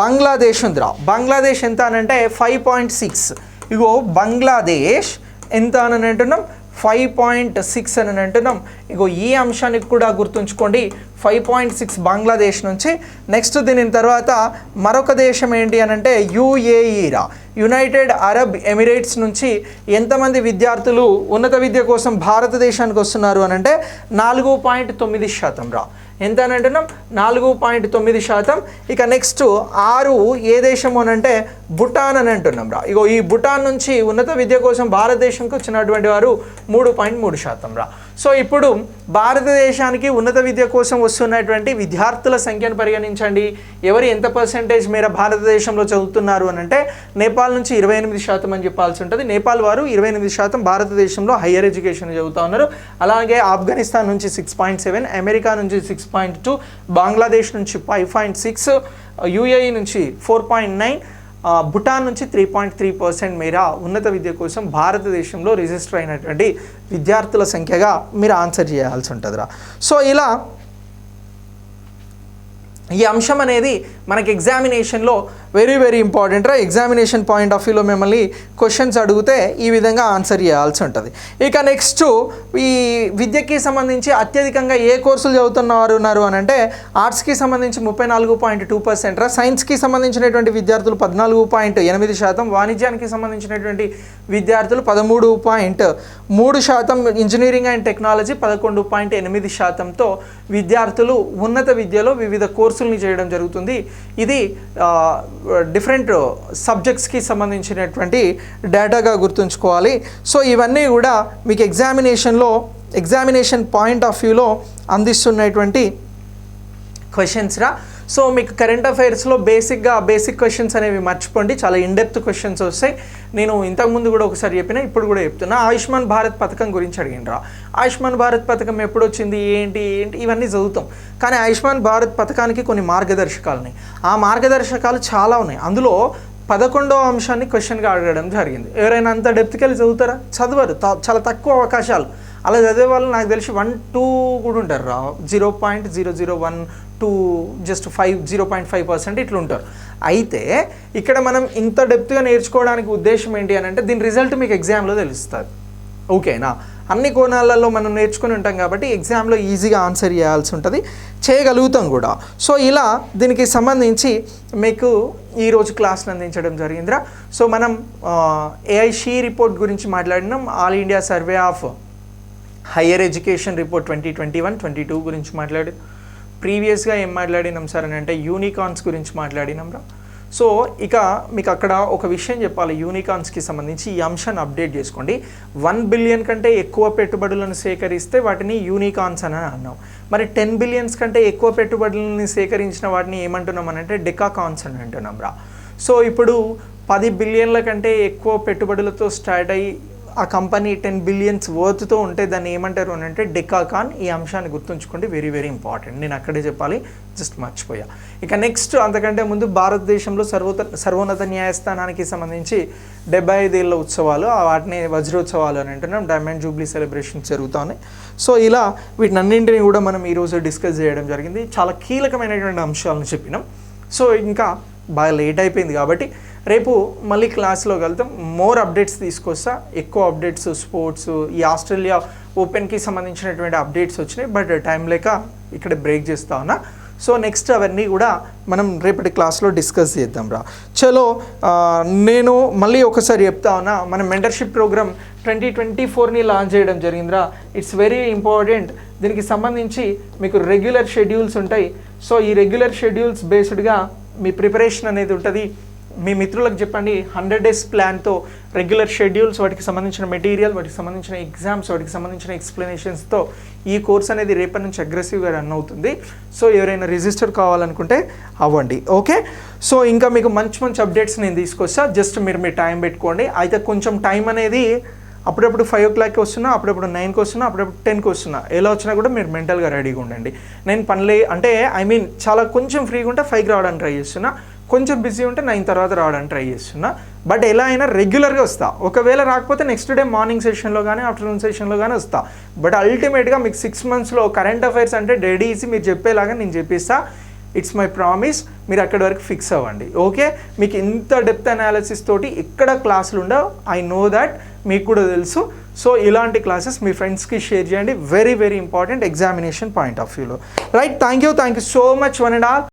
బంగ్లాదేశ్ ఉందిరా. బంగ్లాదేశ్ ఎంత అని అంటే 5.6. ఇగో బంగ్లాదేశ్ ఎంత అని అంటున్నాం? 5.6 అని అంటున్నాం. ఇగో ఈ అంశానికి కూడా గుర్తుంచుకోండి, 5.6 బంగ్లాదేశ్ నుంచి. నెక్స్ట్ దీని తర్వాత మరొక దేశం ఏంటి అని అంటే యుఏఈ రా. యునైటెడ్ అరబ్ ఎమిరేట్స్ నుంచి ఎంతమంది విద్యార్థులు ఉన్నత విద్య కోసం భారతదేశానికి వస్తున్నారు అని అంటే 4.9% రా. ఎంత అని అంటున్నాం 4.9%. ఇక నెక్స్ట్ 6 ఏ దేశం అని అంటే భూటాన్ అని అంటున్నాం రా. ఇగో ఈ భూటాన్ నుంచి ఉన్నత విద్య కోసం భారతదేశంకి వచ్చినటువంటి వారు 3.3% రా. సో ఇప్పుడు భారతదేశానికి ఉన్నత విద్య కోసం వస్తున్నటువంటి విద్యార్థుల సంఖ్యను పరిగణించండి. ఎవరు ఎంత పర్సెంటేజ్ మేర భారతదేశంలో చదువుతున్నారు అని అంటే నేపాల్ నుంచి 28% అని చెప్పాల్సి ఉంటుంది. నేపాల్ వారు 28% భారతదేశంలో హయ్యర్ ఎడ్యుకేషన్ చదువుతూ ఉన్నారు. అలాగే ఆఫ్ఘనిస్తాన్ నుంచి 6.7, అమెరికా నుంచి 6.2, బంగ్లాదేశ్ నుంచి 5.6, యూఏఈ నుంచి 4.9, భూటాన్ నుంచి 3.3% మేర ఉన్నత విద్య కోసం భారతదేశంలో రిజిస్టర్ అయినటువంటి విద్యార్థుల సంఖ్యగా మీరు ఆన్సర్ చేయాల్సి ఉంటుందిరా. సో ఇలా ఈ అంశం అనేది మనకి ఎగ్జామినేషన్లో వెరీ వెరీ ఇంపార్టెంట్ రా. ఎగ్జామినేషన్ పాయింట్ ఆఫ్ వ్యూలో మిమ్మల్ని క్వశ్చన్స్ అడిగితే ఈ విధంగా ఆన్సర్ చేయాల్సి ఉంటుంది. ఇక నెక్స్ట్ ఈ విద్యకి సంబంధించి అత్యధికంగా ఏ కోర్సులు చదువుతున్నారు అని అంటే ఆర్ట్స్కి సంబంధించి 34.2% రా. సైన్స్కి సంబంధించినటువంటి విద్యార్థులు 14.8%, వాణిజ్యానికి సంబంధించినటువంటి విద్యార్థులు 13.3%, ఇంజనీరింగ్ అండ్ టెక్నాలజీ 11.8%తో విద్యార్థులు ఉన్నత విద్యలో వివిధ కోర్సుల్ని చేయడం జరుగుతుంది. ఇది డిఫరెంట్ సబ్జెక్ట్స్కి సంబంధించినటువంటి డేటాగా గుర్తుంచుకోవాలి. సో ఇవన్నీ కూడా మీకు ఎగ్జామినేషన్ పాయింట్ ఆఫ్ వ్యూలో అందిస్తున్నటువంటి క్వశ్చన్స్ రా. సో మీకు కరెంట్ అఫైర్స్లో బేసిక్ క్వశ్చన్స్ అనేవి మర్చిపోండి, చాలా ఇన్డెప్త్ క్వశ్చన్స్ వస్తాయి. నేను ఇంతకుముందు కూడా ఒకసారి చెప్పిన, ఇప్పుడు కూడా చెప్తున్నా. ఆయుష్మాన్ భారత్ పథకం గురించి అడిగినరా. ఆయుష్మాన్ భారత్ పథకం ఎప్పుడు వచ్చింది, ఏంటి ఇవన్నీ చదువుతాం. కానీ ఆయుష్మాన్ భారత్ పథకానికి కొన్ని మార్గదర్శకాలు ఉన్నాయి. ఆ మార్గదర్శకాలు చాలా ఉన్నాయి. అందులో 11వ అంశాన్ని క్వశ్చన్గా అడగడం జరిగింది. ఎవరైనా అంత డెప్త్కి వెళ్ళి చదువుతారా? చదవరు. చాలా తక్కువ అవకాశాలు. అలా చదివే వాళ్ళు నాకు తెలిసి 1-2 కూడా ఉంటారు రా. 0.001 to just 0.5% ఇట్లా ఉంటారు. అయితే ఇక్కడ మనం ఇంత డెప్త్గా నేర్చుకోవడానికి ఉద్దేశం ఏంటి అని అంటే దీని రిజల్ట్ మీకు ఎగ్జామ్లో తెలుస్తుంది. ఓకేనా? అన్ని కోణాలలో మనం నేర్చుకుని ఉంటాం కాబట్టి ఎగ్జామ్లో ఈజీగా ఆన్సర్ చేయాల్సి ఉంటుంది, చేయగలుగుతాం కూడా. సో ఇలా దీనికి సంబంధించి మీకు ఈరోజు క్లాస్ని అందించడం జరిగిందిరా. సో మనం ఏఐషీ రిపోర్ట్ గురించి మాట్లాడినాం. All India survey of higher education report 2021-22 గురించి మాట్లాడి ప్రీవియస్గా ఏం మాట్లాడినాం సార్ అని అంటే యూనికార్న్స్ గురించి మాట్లాడినాం రా. సో ఇక మీకు అక్కడ ఒక విషయం చెప్పాలి. యూనికార్న్స్కి సంబంధించి ఈ అంశాన్ని అప్డేట్ చేసుకోండి. 1 బిలియన్ కంటే ఎక్కువ పెట్టుబడులను సేకరిస్తే వాటిని యూనికార్న్స్ అని అన్నాం. మరి 10 బిలియన్స్ కంటే ఎక్కువ పెట్టుబడులను సేకరించిన వాటిని ఏమంటున్నాం అని అంటే డెకాకాన్స్ అని అంటున్నాం రా. సో ఇప్పుడు 10 బిలియన్ల కంటే ఎక్కువ పెట్టుబడులతో స్టార్ట్ అయ్యి ఆ కంపెనీ 10 బిలియన్స్ వర్త్తో ఉంటే దాన్ని ఏమంటారు అని అంటే డెకాకాన్. ఈ అంశాన్ని గుర్తుంచుకోండి, వెరీ వెరీ ఇంపార్టెంట్. నేను అక్కడే చెప్పాలి, జస్ట్ మర్చిపోయా. ఇక నెక్స్ట్ అంతకంటే ముందు భారతదేశంలో సర్వోన్నత న్యాయస్థానానికి సంబంధించి 75 ఏళ్ళ ఉత్సవాలు, వాటిని వజ్రోత్సవాలు అని అంటున్నాం. డైమండ్ జూబ్లీ సెలబ్రేషన్స్ జరుగుతున్నాయి. సో ఇలా వీటినన్నింటినీ కూడా మనం ఈరోజు డిస్కస్ చేయడం జరిగింది. చాలా కీలకమైనటువంటి అంశాలను చెప్పినాం. సో ఇంకా బాగా లేట్ అయిపోయింది కాబట్టి రేపు మళ్ళీ క్లాస్లో వెళ్తాం. మోర్ అప్డేట్స్ తీసుకొస్తా, ఎక్కువ అప్డేట్స్, స్పోర్ట్స్, ఈ ఆస్ట్రేలియా ఓపెన్కి సంబంధించినటువంటి అప్డేట్స్ వచ్చినాయి. బట్ టైం లేక ఇక్కడ బ్రేక్ చేస్తా ఉన్నా. సో నెక్స్ట్ అవన్నీ కూడా మనం రేపటి క్లాస్లో డిస్కస్ చేద్దాం రా. చలో నేను మళ్ళీ ఒకసారి చెప్తా ఉన్నా, మన మెంటర్షిప్ ప్రోగ్రామ్ 2024ని లాంచ్ చేయడం జరిగిందిరా. It's very important. దీనికి సంబంధించి మీకు రెగ్యులర్ షెడ్యూల్స్ ఉంటాయి. సో ఈ రెగ్యులర్ షెడ్యూల్స్ బేస్డ్గా మీ ప్రిపరేషన్ అనేది ఉంటుంది. మీ మిత్రులకు చెప్పండి 100 days ప్లాన్తో రెగ్యులర్ షెడ్యూల్స్, వాటికి సంబంధించిన మెటీరియల్, వాటికి సంబంధించిన ఎగ్జామ్స్, వాటికి సంబంధించిన ఎక్స్ప్లెనేషన్స్తో ఈ కోర్స్ అనేది రేపటి నుంచి అగ్రెసివ్గా రన్ అవుతుంది. సో ఎవరైనా రిజిస్టర్ కావాలనుకుంటే అవ్వండి. ఓకే. సో ఇంకా మీకు మంచి అప్డేట్స్ నేను తీసుకొస్తా. జస్ట్ మీరు మీ టైం పెట్టుకోండి. అయితే కొంచెం టైం అనేది అప్పుడప్పుడు 5 o'clockకి వస్తున్నా, అప్పుడప్పుడు 9కి వస్తున్నా, అప్పుడప్పుడు 10కి వస్తున్నా. ఎలా వచ్చినా కూడా మీరు మెంటల్గా రెడీగా ఉండండి. నేను చాలా కొంచెం ఫ్రీగా ఉంటే 5కి రావడానికి ట్రై చేస్తున్నా, కొంచెం బిజీ ఉంటే 9 తర్వాత రావడానికి ట్రై చేస్తున్నా. బట్ ఎలా అయినా రెగ్యులర్గా వస్తా. ఒకవేళ రాకపోతే నెక్స్ట్ డే మార్నింగ్ సెషన్లో కానీ ఆఫ్టర్నూన్ సెషన్లో కానీ వస్తా. బట్ అల్టిమేట్గా మీకు 6 monthsలో కరెంట్ అఫైర్స్ అంటే డెడ్ ఈజీ, మీరు చెప్పేలాగా నేను చెప్పిస్తా. It's my promise. మీరు అక్కడి వరకు ఫిక్స్ అవ్వండి. ఓకే. మీకు ఇంత డెప్త్ అనాలిసిస్ తోటి ఎక్కడ క్లాసులు ఉండవు. ఐ నో దట్, మీకు కూడా తెలుసు. సో ఇలాంటి క్లాసెస్ మీ ఫ్రెండ్స్కి షేర్ చేయండి. Very very important examination point of వ్యూలో. Right. Thank you so much one and all.